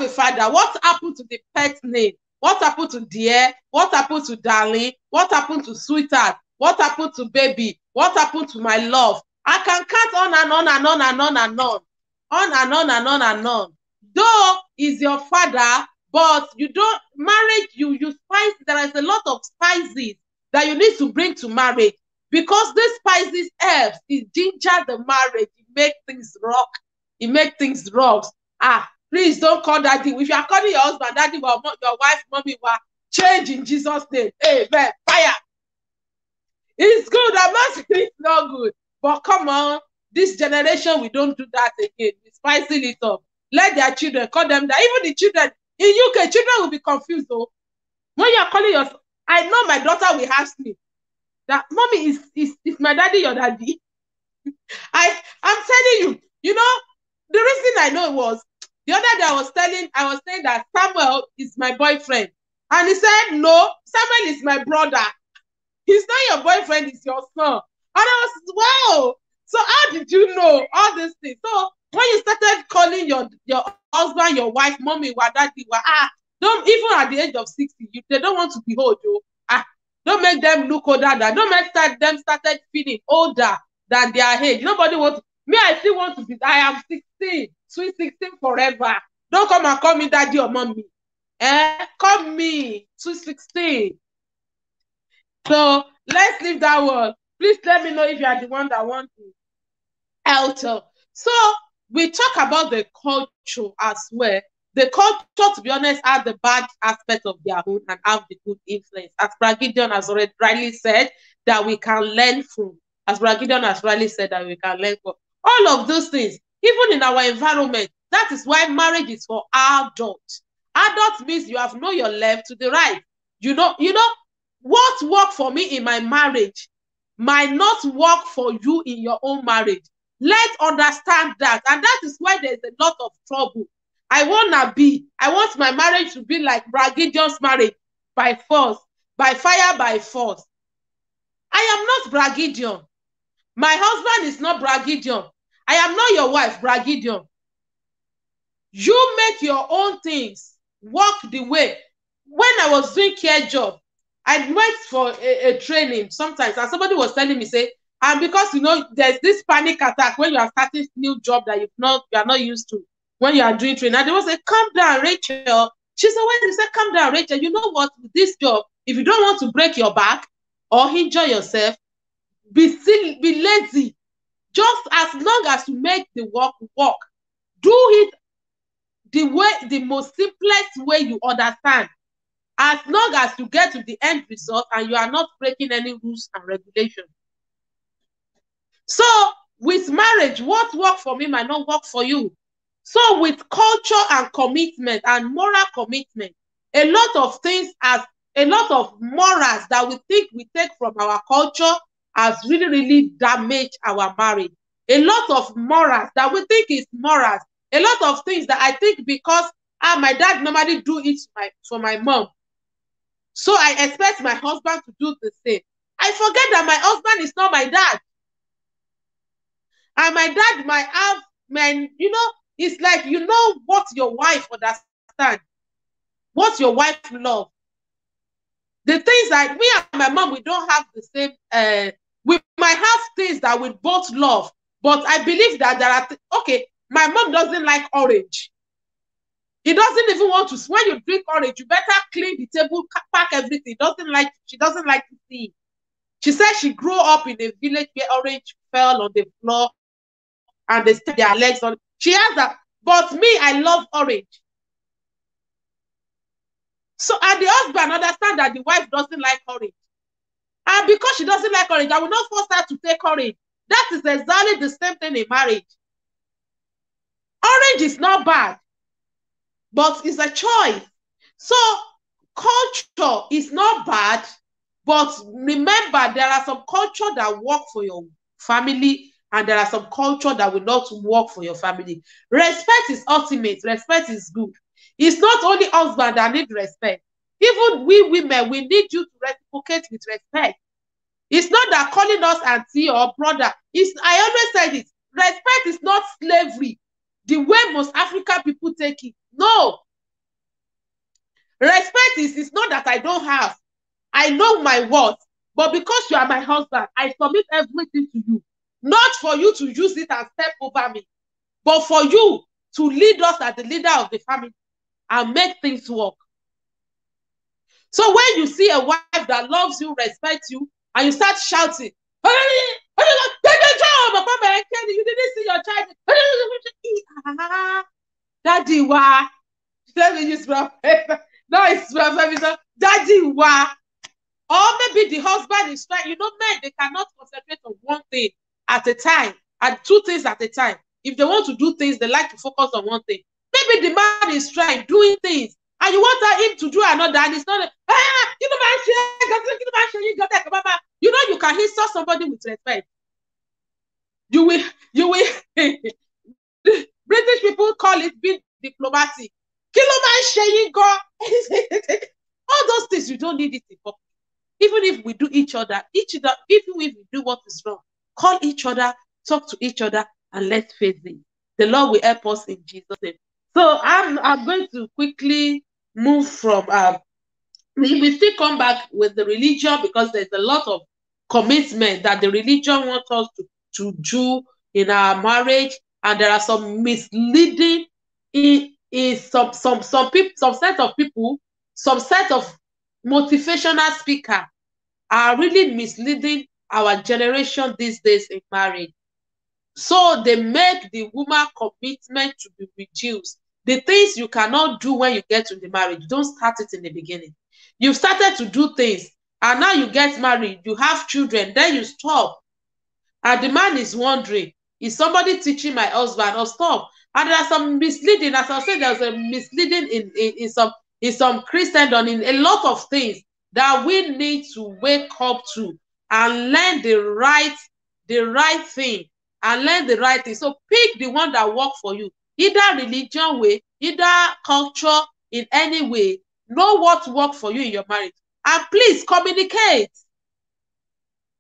a father. What happened to the pet name? What happened to dear? What happened to darling? What happened to sweetheart? What happened to baby? What happened to my love? I can count on and on and on and on and on. On and on and on and on. Though is your father, but you don't marriage, you spice. There is a lot of spices that you need to bring to marriage, because these spices helps, it ginger the marriage, it make things rock, it make things rock. Please don't call daddy. If you are calling your husband daddy, or your wife mommy, change in Jesus' name. Amen. Fire. It's good. I'm not saying it's not good, but come on, this generation, we don't do that again. We spicing it up. Let their children call them that. Even the children in UK, children will be confused though. When you are calling your, I know my daughter will ask me that, mommy, is my daddy your daddy? I'm telling you, you know, the reason I know it was the other day I was saying that Samuel is my boyfriend. And he said, no, Samuel is my brother. He's not your boyfriend, it's your son. And I was, wow. So how did you know all these things? So when you started calling your husband, your wife, mommy, daddy, don't, even at the age of 60, they don't want to be old, don't make them look older. Don't make them started feeling older than their age. Nobody wants me. I still want to be. I am 16, sweet 16 forever. Don't come and call me daddy or mommy. Call me sweet 16. So let's leave that one. Please let me know if you are the one that wants to alter. So we talk about the culture as well. The culture, to be honest, have the bad aspect of their own and have the good influence. As Bragidion has already rightly said, that we can learn from. As Bragidion has rightly said, that we can learn from. All of those things, even in our environment, that is why marriage is for adults. Adults means you have known your left to the right. You know, what worked for me in my marriage might not work for you in your own marriage. Let's understand that. And that is why there's a lot of trouble. I want my marriage to be like Bragidion's marriage, by force, by fire, by force. I am not Bragidion. My husband is not Bragidion. I am not your wife, Bragidion. You make your own things work the way. When I was doing care job, I went for a training sometimes, and somebody was telling me, say, and because there's this panic attack when you are starting new job that you are not used to. When you are doing training, and they will say, calm down, Rachel. She said, when you say calm down, Rachel, you know what, with this job, if you don't want to break your back or injure yourself, be lazy. Just as long as you make the work work, do it the most simplest way you understand. As long as you get to the end result and you are not breaking any rules and regulations. So with marriage, what worked for me might not work for you. So with culture and commitment and moral commitment, a lot of things, as a lot of morals that we think we take from our culture has really, really damaged our marriage. a lot of morals that we think is morals, a lot of things that I think because my dad normally do it for my mom, so I expect my husband to do the same. I forget that my husband is not my dad. And my dad might have, you know, it's like, you know what your wife understands, what your wife loves. The things that me and my mom, we don't have the same, we might have things that we both love, but I believe that there are, okay, my mom doesn't like orange. He doesn't even want to, when you drink orange, you better clean the table, pack everything. She doesn't like to see it. She said she grew up in a village where orange fell on the floor and they stick their legs on. She has that, but me, I love orange. So, and the husband understand that the wife doesn't like orange. And because she doesn't like orange, I will not force her to take orange. That is exactly the same thing in marriage. Orange is not bad, but it's a choice. So, culture is not bad, but remember, there are some culture that work for your family, and there are some culture that will not work for your family. Respect is ultimate. Respect is good. It's not only husband that need respect. Even we women, we need you to reciprocate with respect. It's not that calling us auntie or brother. I always say this. Respect is not slavery, the way most African people take it. No. Respect is not that I don't have. I know my worth. But because you are my husband, I submit everything to you. Not for you to use it and step over me, but for you to lead us as the leader of the family and make things work. So when you see a wife that loves you, respects you, and you start shouting, you didn't see your child. Daddy, why? Let me use my paper. No, it's my Daddy, why? Or maybe the husband is trying. You know, men, they cannot concentrate on one thing at a time, and two things at a time. If they want to do things, they like to focus on one thing. Maybe the man is trying, doing things, and you want him to do another, and it's not, you know, you can insult somebody with respect. You will, British people call it being diplomatic. All those things, you don't need it in public. Even if we do each other, even if we do what is wrong, call each other, talk to each other, and let's face it. The Lord will help us in Jesus' name. So I'm going to quickly move from, we still come back with the religion, because there's a lot of commitment that the religion wants us to do in our marriage, and there are some misleading in some people, some set of people, some set of motivational speaker are really misleading our generation these days in marriage. So they make the woman commitment to be reduced. The things you cannot do when you get to the marriage, don't start it in the beginning. You've started to do things, and now you get married, you have children, then you stop. And the man is wondering, is somebody teaching my husband, or stop? And there are some misleading, as I said, there's a misleading in some Christendom, in a lot of things that we need to wake up to and learn the right thing, and learn the right thing. So pick the one that works for you, either religion way, either culture, in any way. Know what works for you in your marriage. And please communicate.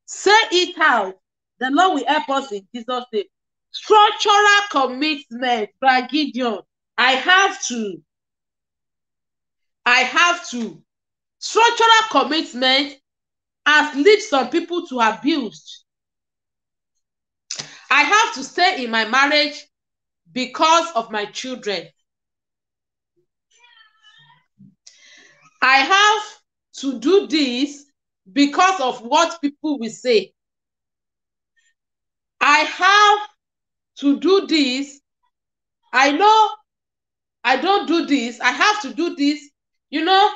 Say it out. The Lord will help us in Jesus' name. Structural commitment, Brother Gideon. I have to. Structural commitment has led some people to abuse. I have to stay in my marriage because of my children. I have to do this because of what people will say. I have to do this. I know I don't do this. I have to do this. You know,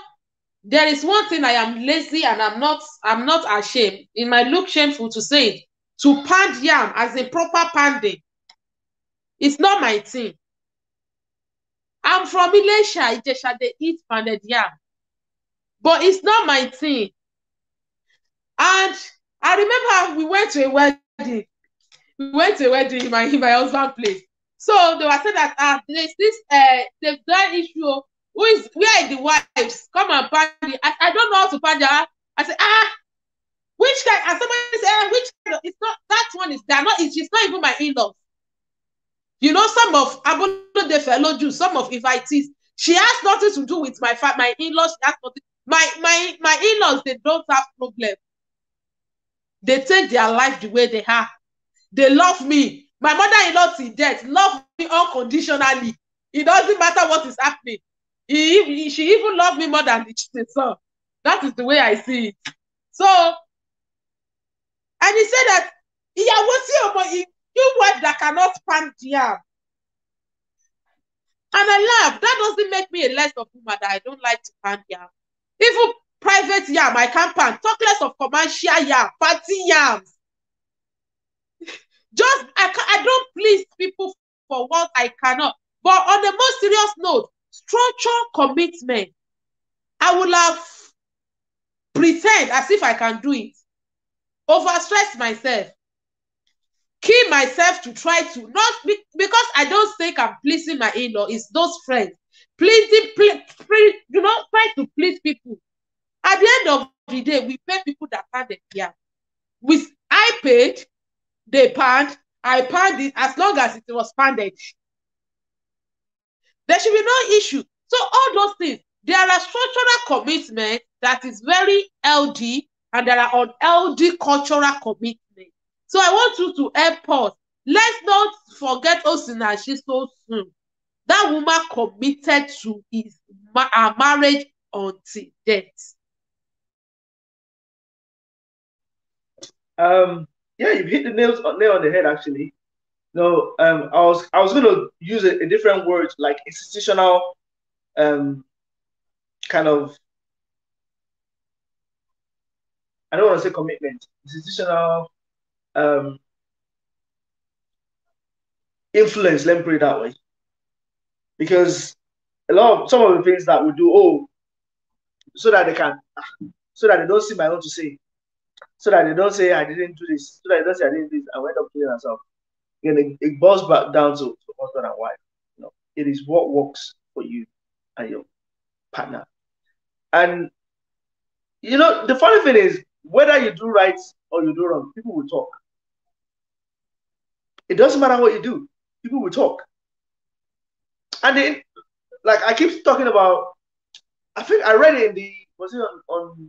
there is one thing I am lazy, and I'm not ashamed. It might look shameful to say it. To pound yam, as in proper pounding. It's not my thing. I'm from Ilesha, Ijesha, they eat pounded yam. But it's not my thing. And I remember we went to a wedding. We went to a wedding in my husband's place. So they were saying that there's this they've done issue. Where are the wives? Come and pan the. I don't know how to pan their. I said, which kind? And somebody said, which kind of, it's not that one is they're not, she's not even my in-laws. You know, some of Abolo de fellow Jews, some of invitees, she has nothing to do with my in-laws. She has nothing. My in-laws, they don't have problem. They take their life the way they have. They love me. My mother-in-law to death love me unconditionally. It doesn't matter what is happening. She even loved me more than the son. That is the way I see it. So, and he said that you wife that cannot pan yam. And I laugh. That doesn't make me a less of woman that I don't like to pan yam. Even private yam, I can't pan. Talk less of commercial yam, party yams. Just I don't please people for what I cannot. But on the most serious note, structural commitment, I would have pretend as if I can do it. Overstress myself. Kill myself to try to not because I don't think I'm pleasing my in-law. It's those friends. Try to please people. At the end of the day, we pay people that pan the yam. I paid, they panned, I panned it as long as it was panded. There should be no issue. So all those things, there are structural commitments that is very LD, and there are un-LD cultural commitments. So I want you to help us. Let's not forget Osinachi so soon. That woman committed to his marriage until death. Yeah, you've hit the nail on the head, actually. No, I was going to use a different word, like institutional, kind of. I don't want to say commitment. Institutional influence. Let me put it that way, because some of the things that we do, so that they don't see my own to say, so that they don't say I didn't do this, so that they don't say I didn't do this, I went up killing myself. Again, it boils back down to husband and wife. You know, it is what works for you and your partner. And you know, the funny thing is, whether you do right or you do wrong, people will talk. It doesn't matter what you do, people will talk. And then, like I keep talking about, I think I read it was it on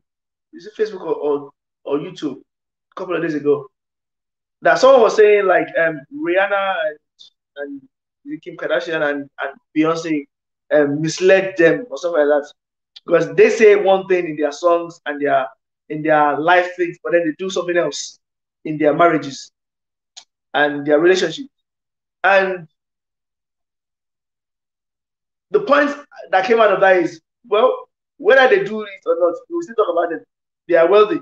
is it Facebook or YouTube a couple of days ago, that someone was saying like Rihanna and Kim Kardashian and Beyonce misled them or something like that, because they say one thing in their songs and in their life things, but then they do something else in their marriages and their relationships. And the point that came out of that is, well, whether they do it or not, we will still talk about them. They are wealthy.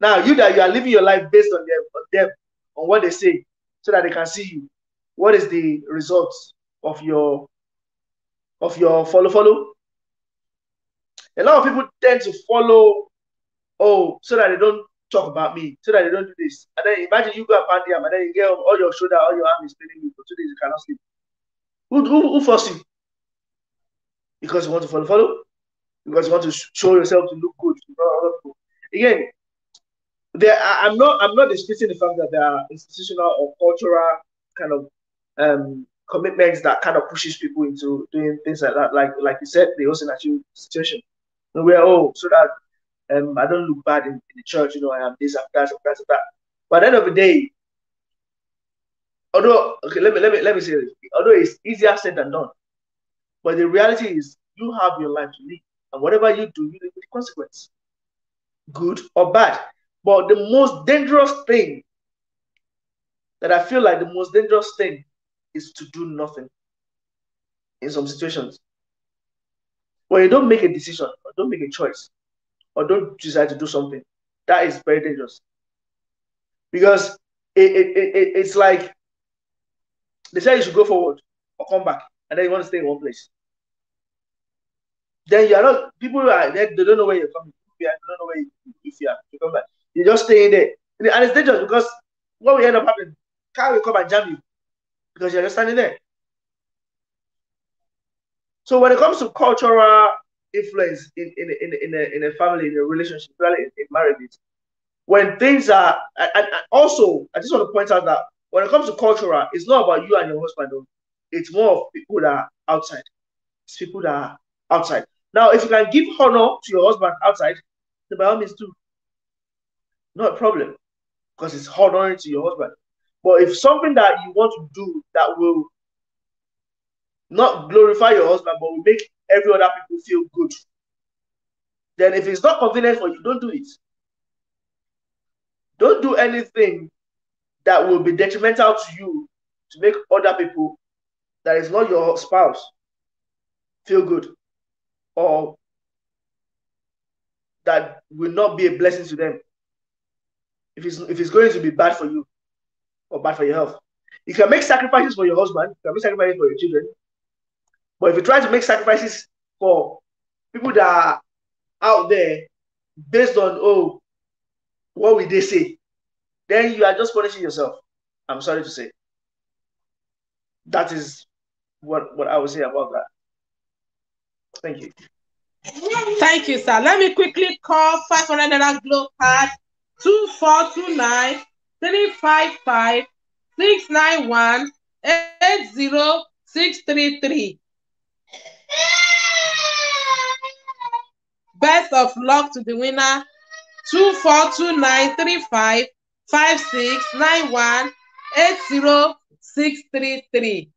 Now, you are living your life based on them, on what they say, so that they can see you. What is the result of your follow? A lot of people tend to follow, so that they don't talk about me, so that they don't do this. And then imagine you go up and down, and then you get all your shoulder, all your arm is paining you for 2 days, you cannot sleep. Who forced you? Because you want to follow? Because you want to show yourself to look good. Again, I'm not disputing the fact that there are institutional or cultural kind of commitments that kind of pushes people into doing things like that. Like you said, the Osinachi situation, where so that I don't look bad in the church, you know, I am this, I'm that, I'm that. But at the end of the day, although let me say this, although it's easier said than done, but the reality is you have your life to live, and whatever you do, you live with the consequence, good or bad. But the most dangerous thing that I feel like the most dangerous thing is to do nothing in some situations. When you don't make a decision or don't make a choice or don't decide to do something, that is very dangerous. Because it's like they say you should go forward or come back, and then you want to stay in one place. Then you are not, people are they don't know where you're coming. They don't know where you are. You come back. You're just staying there. And it's dangerous because what will end up happening? car will come and jam you because you're just standing there. So when it comes to cultural influence in a family, in a relationship, especially in marriages, when things are, and also I just want to point out that when it comes to cultural, it's not about you and your husband. Though. It's more of people that are outside. It's people that are outside. Now, if you can give honor to your husband outside, then by all means do. Not a problem, because it's honoring to your husband. But if something that you want to do that will not glorify your husband, but will make every other people feel good, then if it's not convenient for you, don't do it. Don't do anything that will be detrimental to you to make other people that is not your spouse feel good, or that will not be a blessing to them. If it's going to be bad for you or bad for your health. You can make sacrifices for your husband, you can make sacrifices for your children, but if you try to make sacrifices for people that are out there based on, what will they say, then you are just punishing yourself. I'm sorry to say. That is what I would say about that. Thank you. Thank you, sir. Let me quickly call 500 Glow card 2429 355 691 80633. Best of luck to the winner. 2429 35 5691 80633.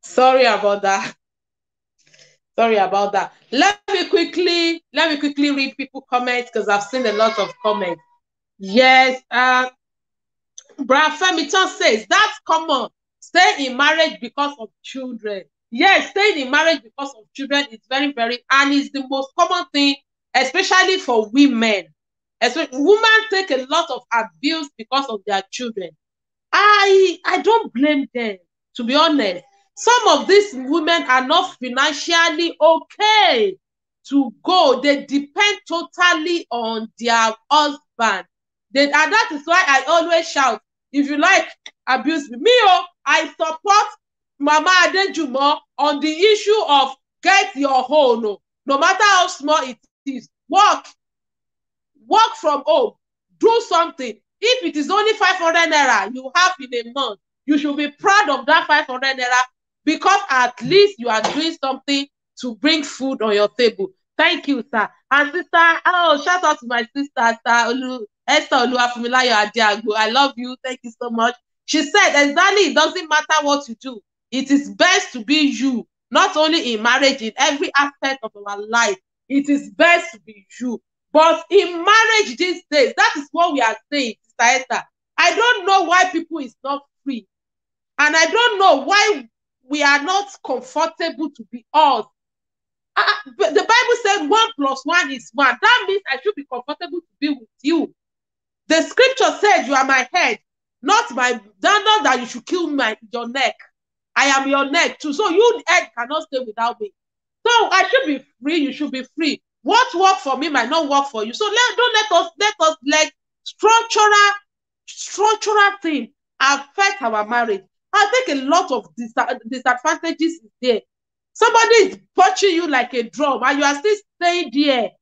Sorry about that. Sorry about that. Let me quickly read people comments because I've seen a lot of comments. Yes, Brad Femiton says that's common. Stay in marriage because of children. Yes, staying in marriage because of children is very, and it's the most common thing, especially for women. Women take a lot of abuse because of their children. I don't blame them, to be honest. Some of these women are not financially okay to go. They depend totally on their husband. And that is why I always shout, if you like, abuse me. I support Mama Adejumo on the issue of get your home. No matter how small it is, work from home, do something. If it is only 500 naira you have in a month, you should be proud of that 500 naira because at least you are doing something to bring food on your table. Thank you, sir. And sister, shout out to my sister, Esther Oluwafumilayo Adiago. I love you. Thank you so much. She said, exactly, it doesn't matter what you do. It is best to be you, not only in marriage, in every aspect of our life. It is best to be you. But in marriage these days, that is what we are saying, Sister Esther. I don't know why people is not free. And I don't know why we are not comfortable to be us. But the Bible said 1 + 1 is 1. That means I should be comfortable to be with you. The scripture said you are my head, not that you should kill your neck. I am your neck too. So your head cannot stay without me. So I should be free, you should be free. What works for me might not work for you. So don't let us let structural things affect our marriage. I think a lot of disadvantages is there. Somebody is punching you like a drum and you are still staying there.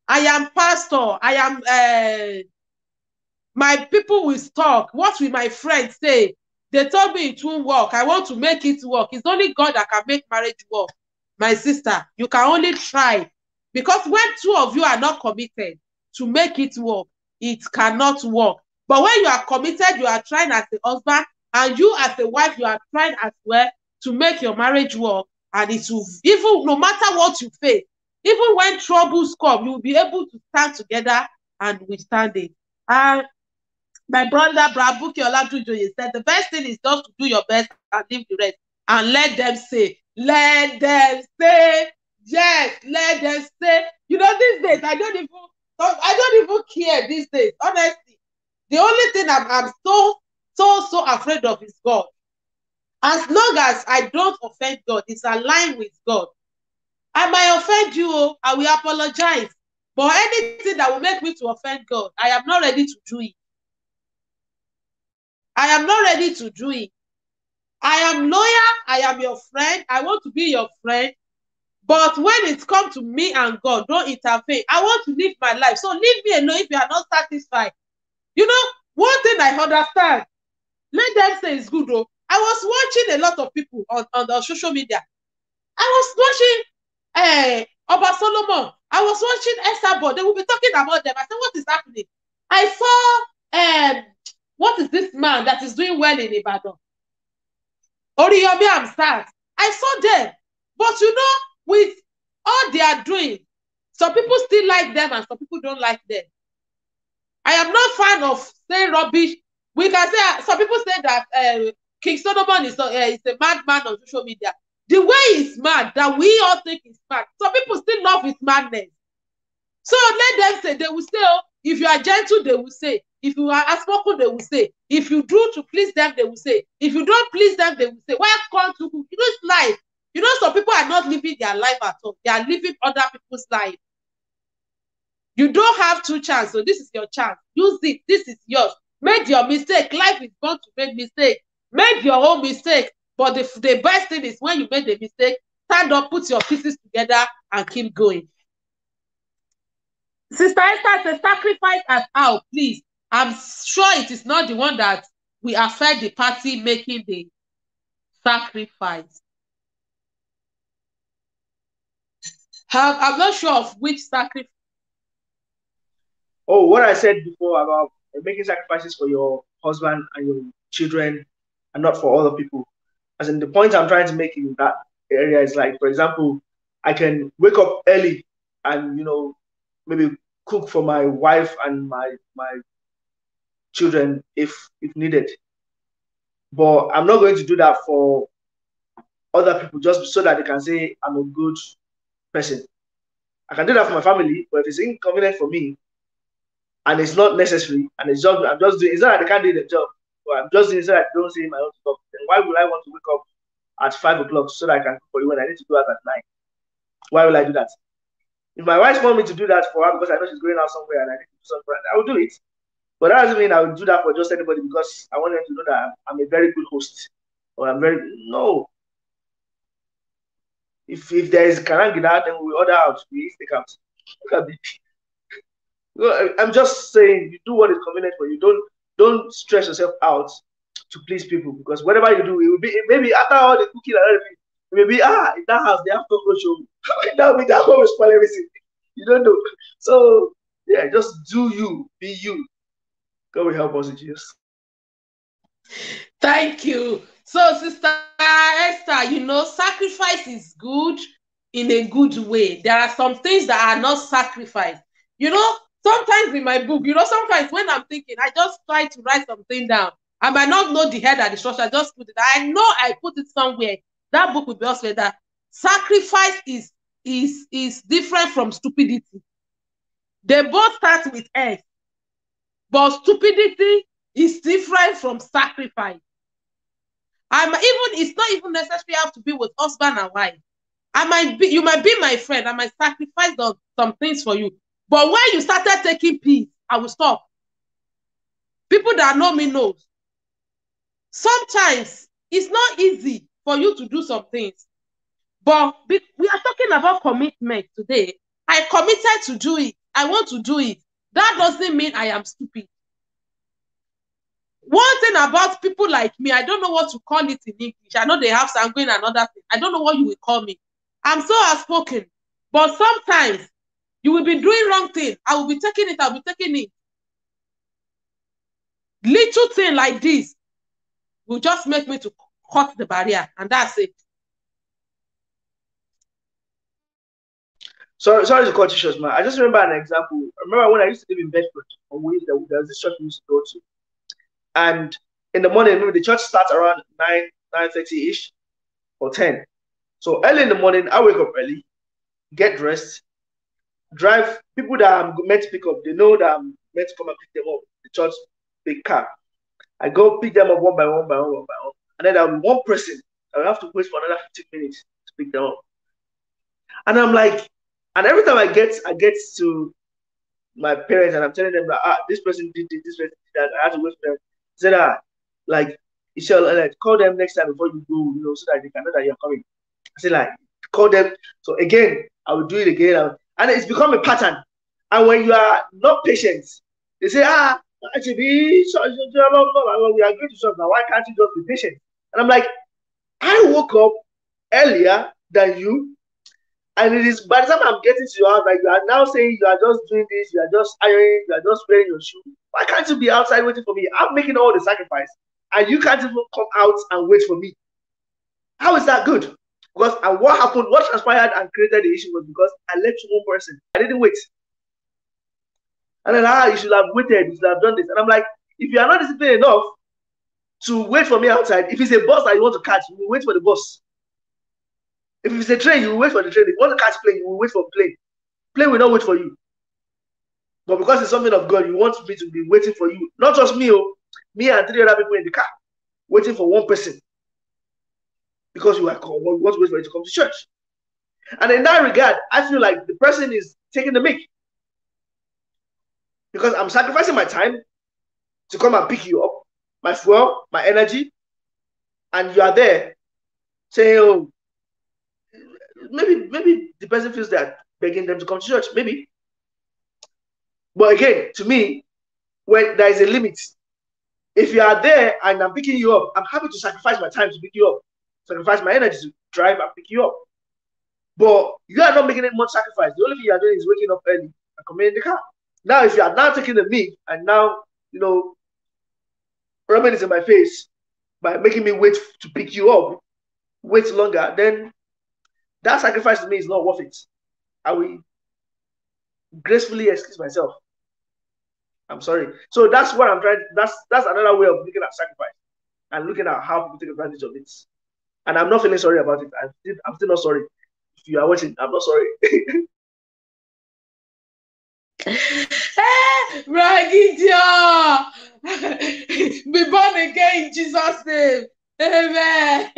I am pastor. I am my people will talk. What will my friends say? They told me it won't work. I want to make it work. It's only God that can make marriage work. My sister, you can only try. Because when two of you are not committed to make it work, it cannot work. But when you are committed, you are trying as a husband, and you as a wife, you are trying as well to make your marriage work. And it will, even no matter what you face, even when troubles come, you will be able to stand together and withstand it. My brother, Brabuki Oladujoye, said the best thing is just to do your best and leave the rest. And let them say, yes, let them say. You know, these days, I don't even care these days, honestly. The only thing I'm so afraid of is God. As long as I don't offend God, it's aligned with God. I might offend you, I will apologize. But anything that will make me to offend God, I am not ready to do it. I am not ready to do it. I am loyal. I am your friend. I want to be your friend. But when it comes to me and God, don't interfere. I want to live my life. So leave me alone if you are not satisfied. You know, one thing I understand, let them say it's good though. I was watching a lot of people on the social media. I was watching Oba Solomon. I was watching Esabod. They will be talking about them. I said, what is happening? I saw what is this man that is doing well in Ibadan? Oriyomi Hamzat. I saw them. But you know, with all they are doing, some people still like them and some people don't like them. I am not fan of saying rubbish. We can say, some people say that King Solomon is a madman on social media. The way he's mad, that we all think he's mad. Some people still love his madness. So let them say, they will say, oh, if you are gentle, they will say. If you are outspoken, they will say. If you do to please them, they will say. If you don't please them, they will say. Why can't you? You know, it's life. You know, some people are not living their life at all. They are living other people's life. You don't have two chances, so this is your chance. Use it. This is yours. Make your mistake. Life is born to make mistake. Make your own mistake. But the best thing is when you make the mistake, stand up, put your pieces together, and keep going. Sister Esther says, sacrifice as how, please. I'm sure it is not the one that we affect the party making the sacrifice. I'm not sure of which sacrifice. Oh, what I said before about making sacrifices for your husband and your children and not for other people. As in, the point I'm trying to make in that area is like, for example, I can wake up early and, you know, maybe cook for my wife and my children if needed. But I'm not going to do that for other people just so that they can say I'm a good person. I can do that for my family, but if it's inconvenient for me and it's not necessary and it's just I'm just doing, it's not that they can't do the job, but I'm just doing it so that I don't say my own stuff. Then why would I want to wake up at 5 o'clock so that I can cook for you when I need to do that at 9? Why will I do that? If my wife wants me to do that for her because I know she's going out somewhere and I need to do something, I will do it. But that doesn't mean I will do that for just anybody because I want them to know that I'm a very good host or I'm very no. If there is karangida, then we order out. We eat steak out. Look at me. I'm just saying, you do what is convenient for you. Don't stress yourself out to please people because whatever you do, it will be maybe after all the cooking and everything, it may be in that house they have cockroach. That will that spoil everything. You don't know. So yeah, just do you, be you. God will help us in Jesus. Thank you. So, Sister Esther, you know, sacrifice is good in a good way. There are some things that are not sacrificed. You know, sometimes in my book, you know, sometimes when I'm thinking, I just try to write something down. I might not know the head and the structure. I just put it. I know I put it somewhere. That book will be also that sacrifice is different from stupidity. They both start with S, but stupidity is different from sacrifice. It's not even necessary have to be with husband and wife. You might be my friend. I might sacrifice some things for you. But when you started taking peace, I will stop. People that know me know. Sometimes it's not easy for you to do some things. But we are talking about commitment today. I committed to do it. I want to do it. That doesn't mean I am stupid. One thing about people like me, I don't know what to call it in English. I know they have sanguine and other things. I don't know what you will call me. I'm so outspoken. But sometimes you will be doing wrong thing. I will be taking it. I'll be taking it. Little thing like this will just make me to cut the barrier. And that's it. Sorry to cut you short, man. I just remember an example. I remember when I used to live in Bedford, on which there was this church we used to go to. And in the morning, maybe the church starts around 9:30-ish or 10. So early in the morning, I wake up early, get dressed, drive. People that I'm meant to pick up, they know that I'm meant to come and pick them up. The church big car. I go pick them up one by one. And then I'll be one person. I'll have to wait for another 15 minutes to pick them up. And I'm like, and every time I get to my parents and I'm telling them that this person did this, this person did that, I have to wait for them. I said like you shall like call them next time before you go, so that they can know that you're coming. I said like call them. So again, I will do it again, and it's become a pattern. And when you are not patient, they say actually we are going to solve now. Why can't you just be patient? And I'm like, I woke up earlier than you. And it is by the time I'm getting to your house, like you are now saying you are just doing this, you are just ironing, you are just wearing your shoe. Why can't you be outside waiting for me? I'm making all the sacrifice, and you can't even come out and wait for me. How is that good? Because what happened, what transpired and created the issue was because I left one person. I didn't wait. And then you should have waited, you should have done this. And I'm like, if you are not disciplined enough to wait for me outside, if it's a bus that you want to catch, you will wait for the bus. If it's a train, you will wait for the train. If you want to catch plane, you will wait for plane. Plane will not wait for you. But because it's something of God, you want me to be waiting for you. Not just me, me and 3 other people in the car, waiting for one person. Because you want to wait for it to come to church. And in that regard, I feel like the person is taking the mic. Because I'm sacrificing my time to come and pick you up, my fuel, my energy, and you are there saying, maybe the person feels that begging them to come to church, maybe. But again, to me, when there is a limit, if you are there and I'm picking you up, I'm happy to sacrifice my time to pick you up, sacrifice my energy to drive and pick you up. But you are not making any much sacrifice. The only thing you are doing is waking up early and coming in the car. Now, if you are now taking the mic and now, rubbing it in my face by making me wait to pick you up, wait longer, then that sacrifice to me is not worth it. I will gracefully excuse myself. I'm sorry. So that's what I'm trying. That's another way of looking at sacrifice and looking at how people take advantage of it. And I'm not feeling sorry about it. I'm still not sorry. If you are watching, I'm not sorry. Ragidia, be born again in Jesus' name. Amen.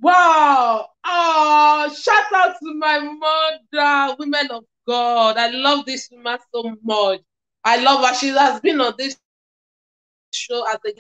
Wow. Shout out to my mother, women of God. I love this woman so much. I love her. She has been on this show as a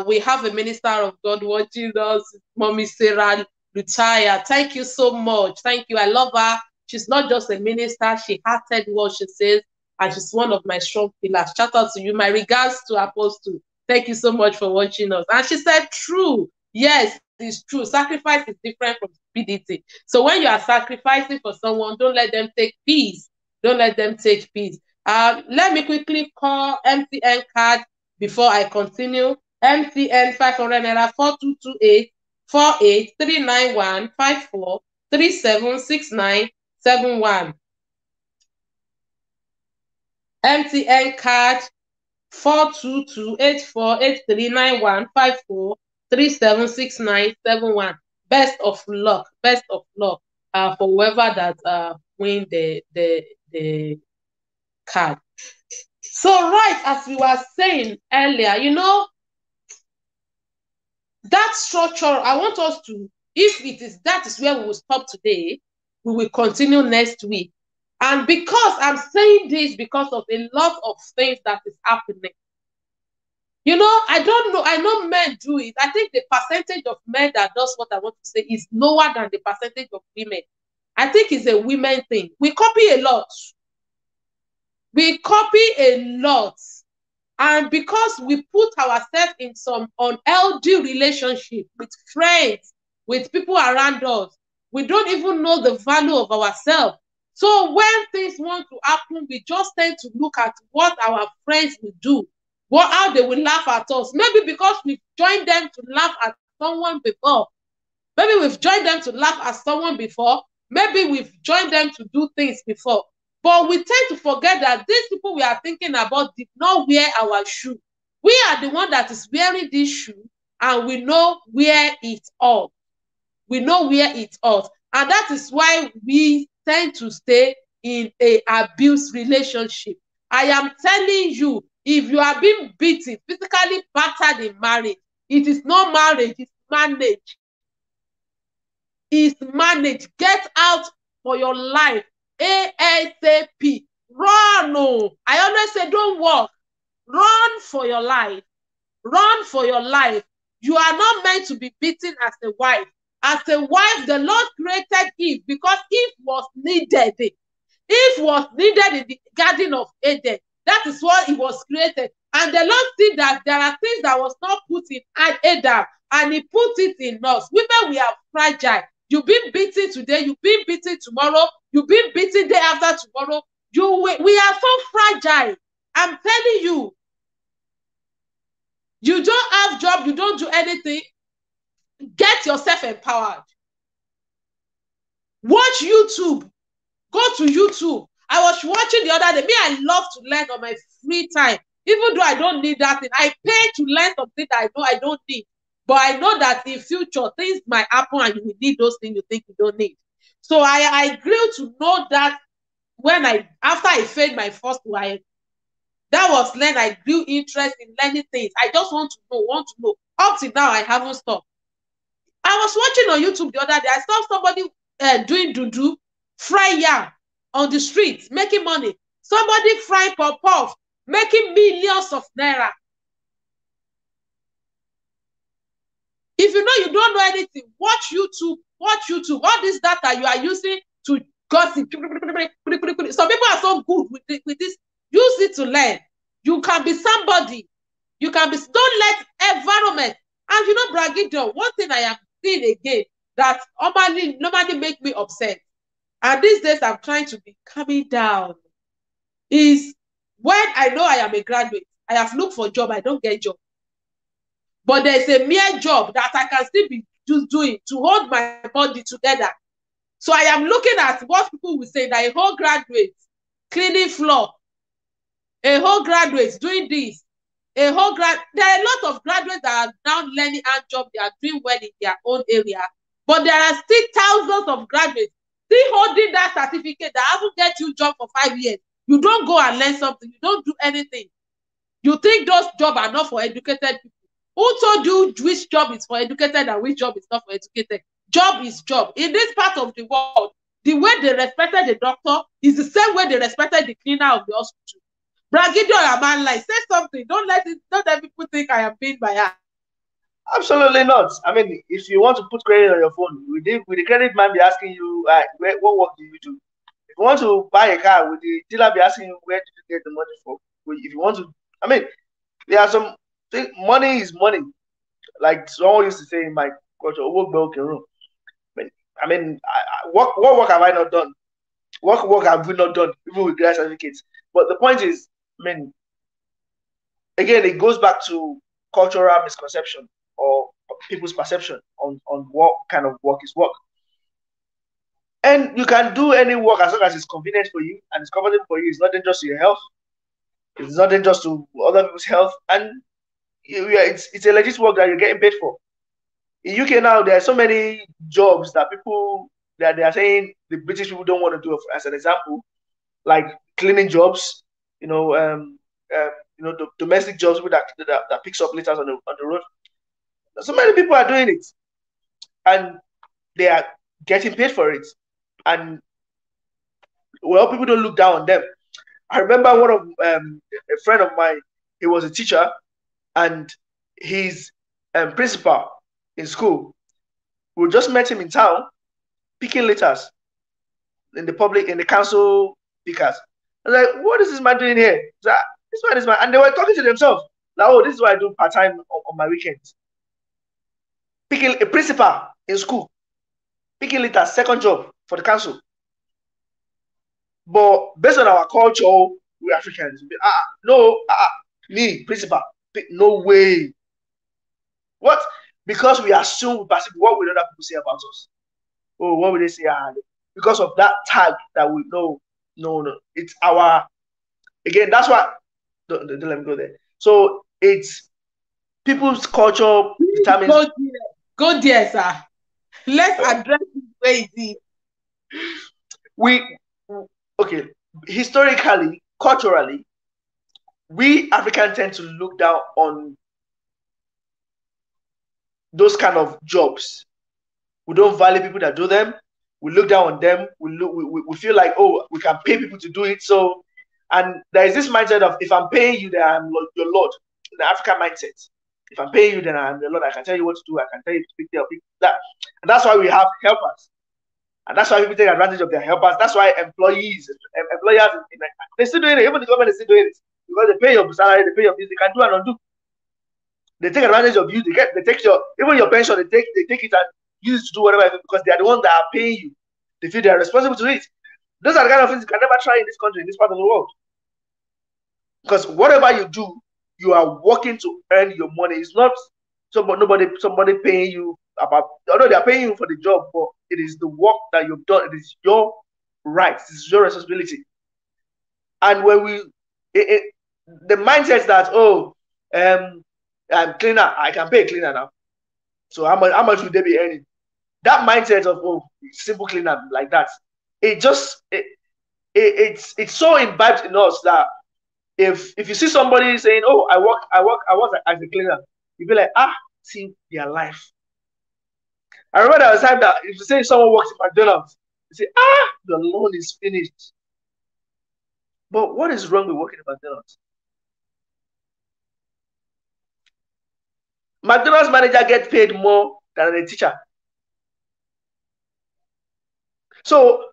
we have a minister of God watching us, Mommy Sarah Lutaya. Thank you so much. Thank you. I love her. She's not just a minister, she hearted what she says, and she's one of my strong pillars. Shout out to you. My regards to Apostle. Thank you so much for watching us. And she said, true. Yes, it's true. Sacrifice is different from stupidity. So when you are sacrificing for someone, don't let them take peace. Don't let them take peace. Let me quickly call MTN card before I continue. MTN 500 naira 4228 48 391 54 37 69 71. MTN card 422-84839154376971. Best of luck. Best of luck for whoever that win the card. So right as we were saying earlier, that structure, I want us to, if that is where we will stop today, we will continue next week. And because I'm saying this because of a lot of things that is happening. I don't know. I know men do it. I think the percentage of men that does what I want to say is lower than the percentage of women. I think it's a women thing. We copy a lot. We copy a lot. And because we put ourselves in some unhealthy relationship with friends, with people around us, we don't even know the value of ourselves. So when things want to happen, we just tend to look at what our friends will do, how they will laugh at us. Maybe because we've joined them to laugh at someone before. Maybe we've joined them to laugh at someone before. Maybe we've joined them to do things before. But we tend to forget that these people we are thinking about did not wear our shoe. We are the one that is wearing this shoe, and we know where it's all. We know where it's all. And that is why we tend to stay in an abuse relationship. I am telling you, if you are being beaten, physically battered in marriage, it is not marriage, it's marriage. is managed. Get out for your life. ASAP. Run. Oh. I always say, don't walk. Run for your life. Run for your life. You are not meant to be beaten as a wife. As a wife, the Lord created Eve because Eve was needed. Eve was needed in the Garden of Eden. That is why it was created. And the Lord see that there are things that was not put in Adam, and he put it in us. Women, we are fragile. You've been beaten today, you've been beaten tomorrow, you've been beaten day after tomorrow. We are so fragile. I'm telling you. You don't have job, you don't do anything. Get yourself empowered. Watch YouTube. Go to YouTube. I was watching the other day. Me, I love to learn on my free time. Even though I don't need that thing, I pay to learn something that I know I don't need. But I know that in future, things might happen and you will need those things you think you don't need. So I grew to know that after I failed my first wife, that was when I grew interest in learning things. I just want to know. Up till now, I haven't stopped. I was watching on YouTube the other day. I saw somebody doing dudu, fry yam on the street, making money. Somebody frying puff, making millions of naira. If you know you don't know anything, watch YouTube. Watch YouTube. All this data you are using to gossip. Some people are so good with this. Use it to learn. You can be somebody. You can be. Don't let environment. And you know, Bragido, one thing I am seeing again that normally make me upset. And these days I'm trying to be calming down. Is when I know I am a graduate, I have looked for a job, I don't get a job. But there's a mere job that I can still be just doing to hold my body together. So I am looking at what people will say, that a whole graduate cleaning floor, a whole graduate doing this, there are a lot of graduates that are now learning hand job, they are doing well in their own area. But there are still thousands of graduates still holding that certificate that haven't get you job for 5 years. You don't go and learn something, you don't do anything. You think those jobs are not for educated people. Who told you which job is for educated and which job is not for educated? Job is job. In this part of the world, the way they respected the doctor is the same way they respected the cleaner of the hospital. Bragido Aman, like, say something. Don't let people think I am being biased. Absolutely not. I mean, if you want to put credit on your phone, will the credit man be asking you, what work do you do? If you want to buy a car, will the dealer be asking you, where did you get the money from? If you want to, I mean, there are some things, money is money. Like someone used to say in my culture, I mean, what work have I not done? What work have we not done, even with grad certificates? But the point is, I mean, again, it goes back to cultural misconception or people's perception on what kind of work is work. And you can do any work as long as it's convenient for you and it's comfortable for you. It's not dangerous to your health. It's not dangerous to other people's health. And it's a legit work that you're getting paid for. In UK now, there are so many jobs that people that they are saying the British people don't want to do. As an example, like cleaning jobs, the domestic jobs that picks up litters on the road. So many people are doing it, and they are getting paid for it. And well, people don't look down on them. I remember one of a friend of mine. He was a teacher, and his principal in school. We just met him in town, picking litters in the council pickers. I was like, what is this man doing here? Like, this man is man, and they were talking to themselves. Like, oh, this is what I do part-time on my weekends. Picking a principal in school, picking litters, second job for the council. But based on our culture, we Africans, me, principal, no way. What? Because we assume what will other people say about us? Oh, what will they say? Because of that tag that we know. No. It's our, again, that's why, don't let me go there. So it's people's culture determines. Go there, sir. Let's address it where it is. Okay, historically, culturally, we Africans tend to look down on those kind of jobs. We don't value people that do them. We look down on them. We feel like, oh, we can pay people to do it. So, and there is this mindset of, if I'm paying you, then I'm your Lord. The African mindset. If I'm paying you, then I'm your Lord. I can tell you what to do. I can tell you to pick up that. And that's why we have helpers. And that's why people take advantage of their helpers. That's why employers, they're still doing it. Even the government is still doing it. Because they pay your salary, they pay your fees, they can do and undo. They take advantage of you. They take even your pension. They take it and use it to do whatever, because they are the ones that are paying you. They feel they are responsible to it. Those are the kind of things you can never try in this country, in this part of the world. Because whatever you do, you are working to earn your money. It's not somebody paying you about, although they are paying you for the job, but it is the work that you've done. It is your right. It is your responsibility. And when the mindset that, oh, I'm cleaner, I can pay a cleaner now. So how much would they be earning? That mindset of, oh, simple cleaner like that, it's so imbibed in us that if you see somebody saying, oh, I work as a cleaner, you'll be like, see their life. I remember there was a time that if you say someone works at McDonald's, you say, the loan is finished. But what is wrong with working at McDonald's? McDonald's manager gets paid more than a teacher. So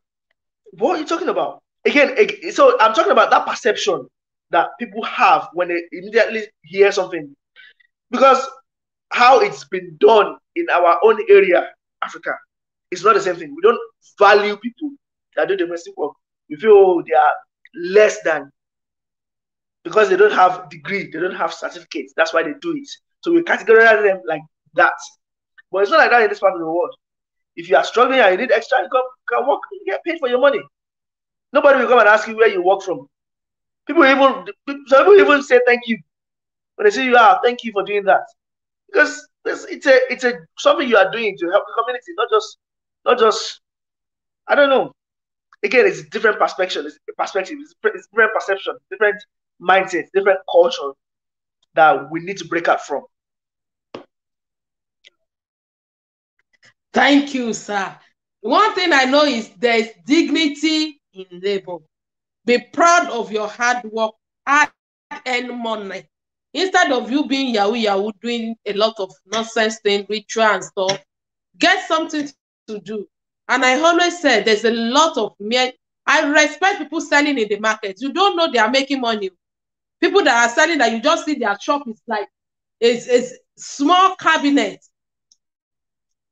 what are you talking about? Again, so I'm talking about that perception that people have when they immediately hear something. Because how it's been done in our own area, Africa, it's not the same thing. We don't value people that do domestic work. We feel they are less than, because they don't have degree, they don't have certificates. That's why they do it. So we categorize them like that. But it's not like that in this part of the world. If you are struggling and you need extra income, you can work, you get paid for your money. Nobody will come and ask you where you work from. Some people even say thank you when they say you are, thank you for doing that, because it's a something you are doing to help the community, not just I don't know. Again, it's a different perspective. It's different perception, different mindset, different culture that we need to break out from. Thank you, sir. One thing I know is there is dignity in labor. Be proud of your hard work, hard-earned money. Instead of you being yahoo, doing a lot of nonsense thing, ritual and stuff, get something to do. And I always say there's a lot of I respect people selling in the market. You don't know they are making money. People that are selling that you just see their shop is like a small cabinet.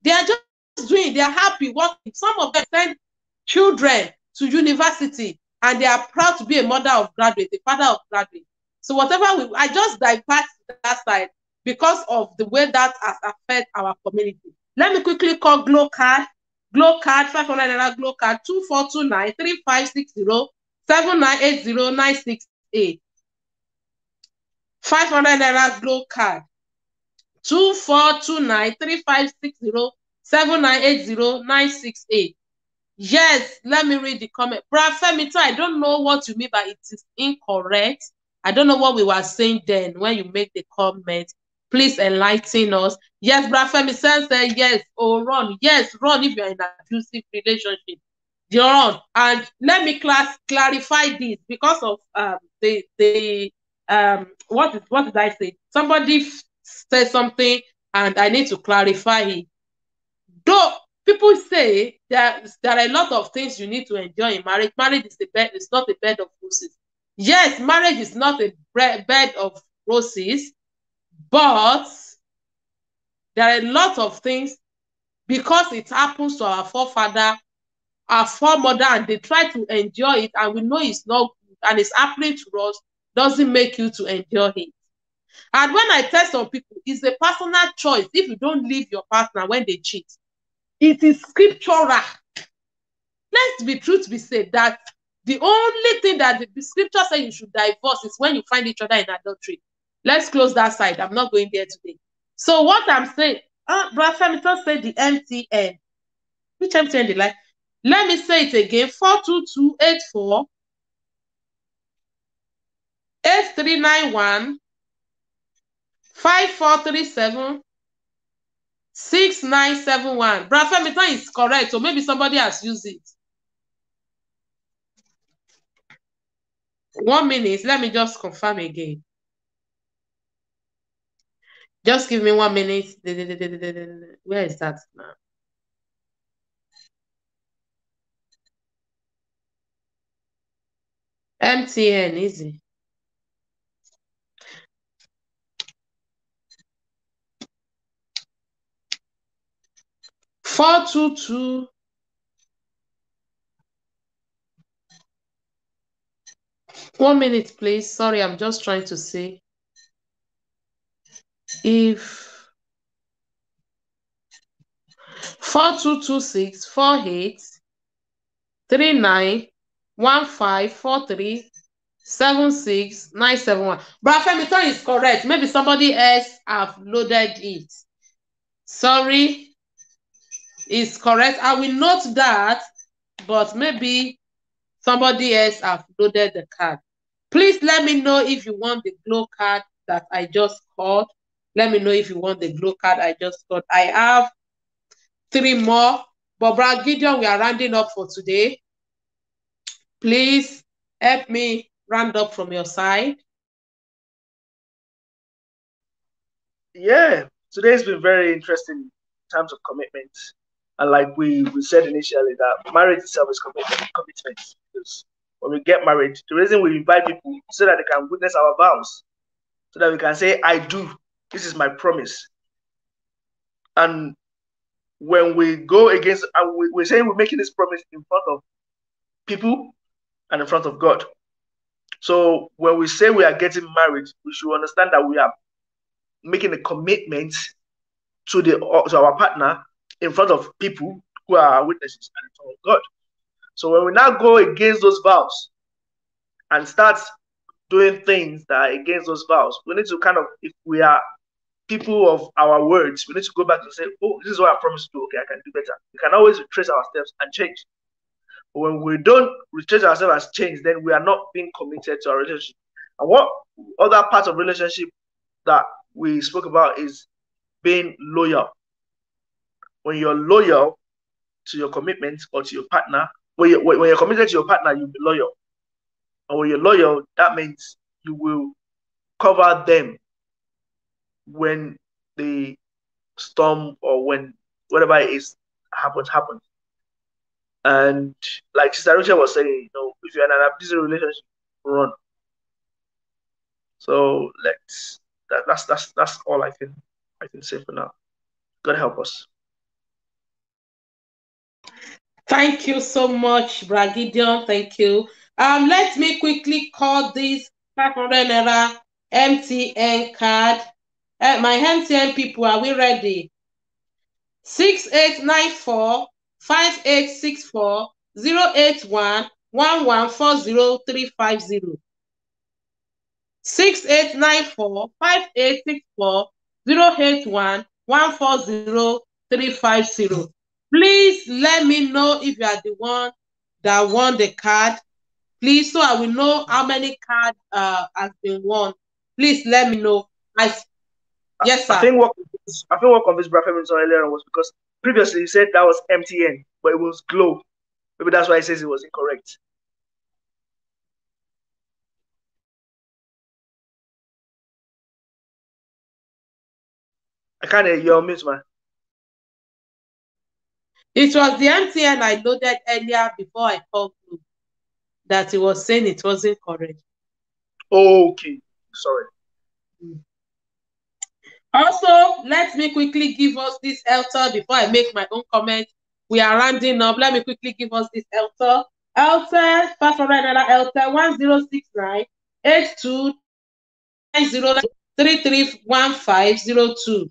They are just doing, they are happy working. Some of them send children to university and they are proud to be a mother of graduate, a father of graduate. So whatever I just divert that side because of the way that has affected our community. Let me quickly call Glow Card. Glow Card, 500 naira Glow Card, 2429 3560 7980 968. 500 naira Glow Card, 2429 3560 7980 968. Yes, let me read the comment. Brad Femito, I don't know what you mean by it is incorrect. I don't know what we were saying then when you made the comment. Please enlighten us. Yes, Brad Femi says yes. Oh, Ron. Yes, Ron, if you're in an abusive relationship. You're on. And let me clarify this because of what did I say? Somebody said something and I need to clarify it. Though people say there are a lot of things you need to enjoy in marriage. Marriage is it's not a bed of roses. Yes, marriage is not a bed of roses, but there are a lot of things because it happens to our forefather, our foremother, and they try to enjoy it, and we know it's not good, and it's happening to us, doesn't make you to enjoy it. And when I tell some people, it's a personal choice if you don't leave your partner when they cheat. It is scriptural. Let's be true to be said that the only thing that the scripture says you should divorce is when you find each other in adultery. Let's close that side. I'm not going there today. So what I'm saying, Brother Femito said the MTN. Which MTN did I? Let me say it again. 42284 8391 5437 6971. Brother Femi is correct, so maybe somebody has used it. 1 minute. Let me just confirm again. Just give me 1 minute. Where is that now? MTN, easy. Four two two. One minute, please. Sorry, I'm just trying to see if 4226 48 39 15 43 76 971. Brother Femi is correct. Maybe somebody else have loaded it. Sorry, it's correct. I will note that, but maybe somebody else have loaded the card. Please let me know if you want the glow card that I just called. Let me know if you want the glow card I just got. I have 3 more. But Brother Gideon, we are rounding up for today. Please help me round up from your side. Yeah, today's been very interesting in terms of commitment. And like we said initially, that marriage itself is commitment. Because when we get married, the reason we invite people is so that they can witness our vows, so that we can say, I do. This is my promise. And when we go against, and we're saying we're making this promise in front of people and in front of God. So when we say we are getting married, we should understand that we are making a commitment to our partner in front of people who are witnesses and in front of God. So when we now go against those vows and start doing things that are against those vows, we need to kind of, if we are people of our words, we need to go back and say, oh, this is what I promised to do. Okay, I can do better. We can always retrace our steps and change. But when we don't retrace ourselves as change, then we are not being committed to our relationship. And what other part of relationship that we spoke about is being loyal. When you're loyal to your commitment or to your partner, when you're committed to your partner, you'll be loyal. And when you're loyal, that means you will cover them when the storm or when whatever it is happens. And like Sister Rachel was saying, if you're in an abusive relationship, run. So that's all I can say for now. God help us. Thank you so much, Brother Gideon. Thank you. Let me quickly call this 500 naira MTN card. My MTN people, are we ready? 6894 5864 081 1140350. 6894 5864 081 1140350. Please let me know if you are the one that won the card. Please, so I will know how many cards has been won. Please let me know. Yes, sir. I think what convinced Brother Femi earlier on was because previously he said that was MTN, but it was Glow. Maybe that's why he says it was incorrect. I can't hear you on mute, man. It was the MTN I loaded earlier before I called you that he was saying it wasn't correct. Okay, sorry. Also, let me quickly give us this altar before I make my own comment. We are rounding up. Let me quickly give us this altar. Altar, 500 altar 1069 82 90 331502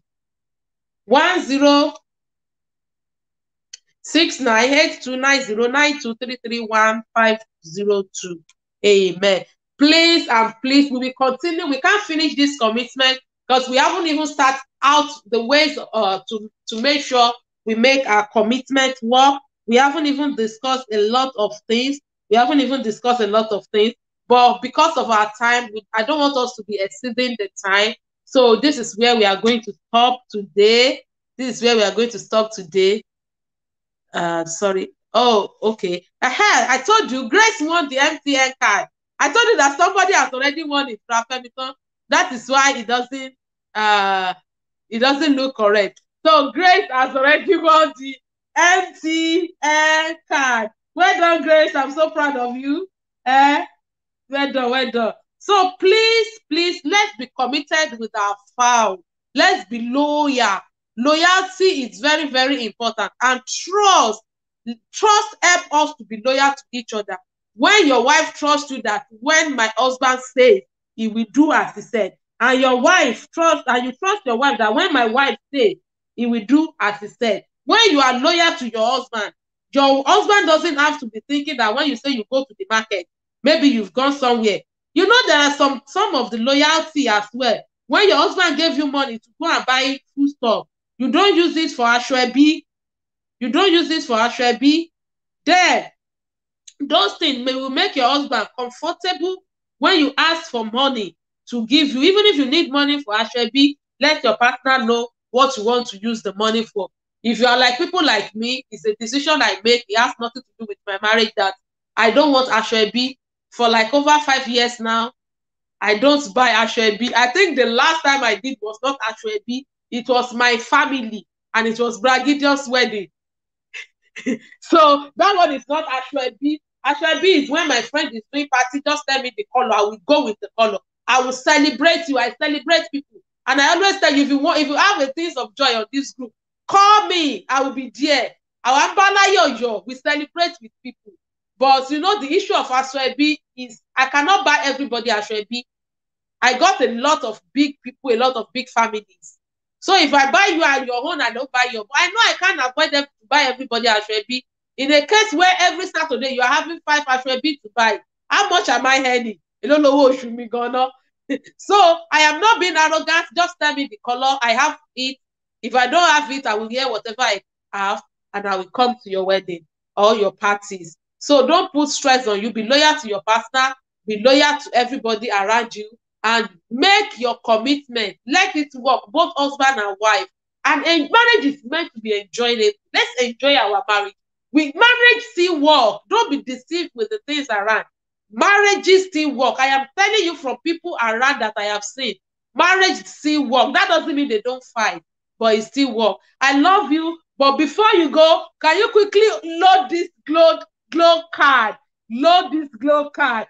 1069829092331502. Amen. Please and please, we will continue. We can't finish this commitment because we haven't even started out the ways to make sure we make our commitment work. We haven't even discussed a lot of things. But because of our time, I don't want us to be exceeding the time. So this is where we are going to stop today. This is where we are going to stop today. Sorry. Oh, okay. I told you, Grace won the MTN card. I told you that somebody has already won it, Rafemito. That is why it doesn't look correct. So Grace has already won the MTN card. Well done, Grace. I'm so proud of you. Well done, well done. So please, let's be committed with our vow. Let's be loyal. Loyalty is very, very important. And trust help us to be loyal to each other. When your wife trusts you that when my husband says, he will do as he said. And your wife trusts, and you trust your wife that when my wife says, he will do as he said. When you are loyal to your husband doesn't have to be thinking that when you say you go to the market, maybe you've gone somewhere. You know, there are some of the loyalty as well. When your husband gave you money to go and buy food stuff, you don't use it for ashwebi. You don't use it for ashwebi. Then, those things will make your husband comfortable when you ask for money to give you. Even if you need money for ashwebi, let your partner know what you want to use the money for. If you are like people like me, it's a decision I make. It has nothing to do with my marriage that I don't want ashwebi. For like over 5 years now, I don't buy ashwebi. I think the last time I did was not ashwebi. It was my family, and it was Bragidion's wedding. So that one is not ashwebi. Ashwebi is when my friend is doing party, just tell me the color. I will go with the color. I will celebrate you. I celebrate people. And I always tell you, if you have a things of joy on this group, call me. I will be there. We celebrate with people. But you know, the issue of ashwebi is I cannot buy everybody ashwebi. I got a lot of big people, a lot of big families. So if I buy you and your own, I don't buy your. I know I can't avoid them to buy everybody ashwebi. In a case where every Saturday you are having 5 ashwebi to buy, how much am I earning? You don't know what should be gonna. So I am not being arrogant. Just tell me the color. I have it. If I don't have it, I will hear whatever I have, and I will come to your wedding or your parties. So don't put stress on you. Be loyal to your partner. Be loyal to everybody around you. And make your commitment. Let it work, both husband and wife. And marriage is meant to be enjoyable. Let's enjoy our marriage. With marriage still work. Don't be deceived with the things around. Marriages still work. I am telling you from people around that I have seen. Marriage still work. That doesn't mean they don't fight, but it still work. I love you. But before you go, can you quickly load this glow card? Load this glow card.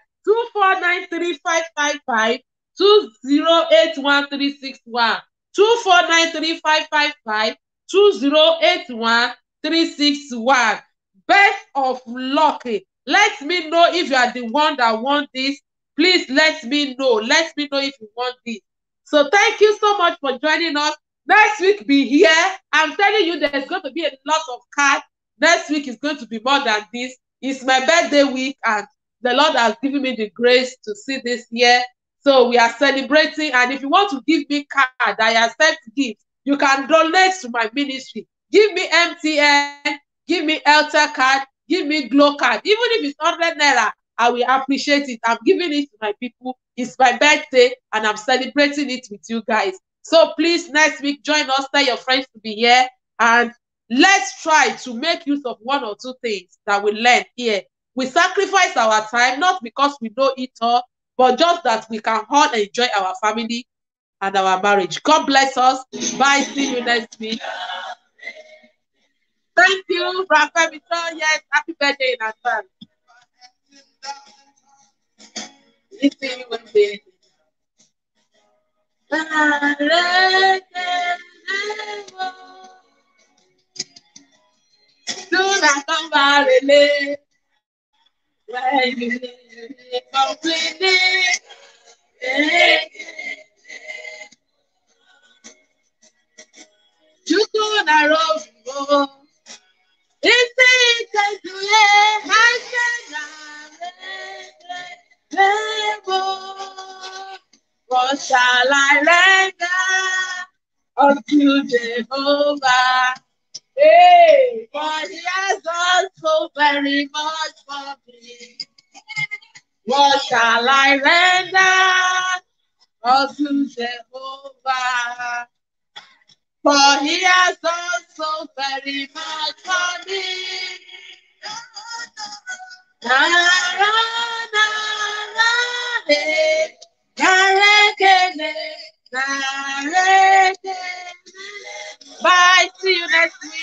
2493555. 20813661 2493555 20813661. Best of luck. Let me know if you are the one that want this. Please let me know. Let me know if you want this. So thank you so much for joining us. Next week be here. I'm telling you, there's going to be a lot of cards. Next week is going to be more than this. It's my birthday week, and the Lord has given me the grace to see this year. So we are celebrating. And if you want to give me card, I accept gifts. You can donate to my ministry. Give me MTN, give me Elta card, give me Glow card. Even if it's 100 naira, I will appreciate it. I'm giving it to my people. It's my birthday, and I'm celebrating it with you guys. So please, next week, join us. Tell your friends to be here. And let's try to make use of one or two things that we learn here. We sacrifice our time, not because we know it all, but just that we can all enjoy our family and our marriage. God bless us. Bye. See you next week. Thank you, Rafemito. Yes, happy birthday in advance. See you one day. What shall I render unto Jehovah? Hey, for he has done so very much for me. What shall I render unto Jehovah? For he has done so very much for me. Na, na, na, na, eh. Narekele, narekele. Bye. See you next week.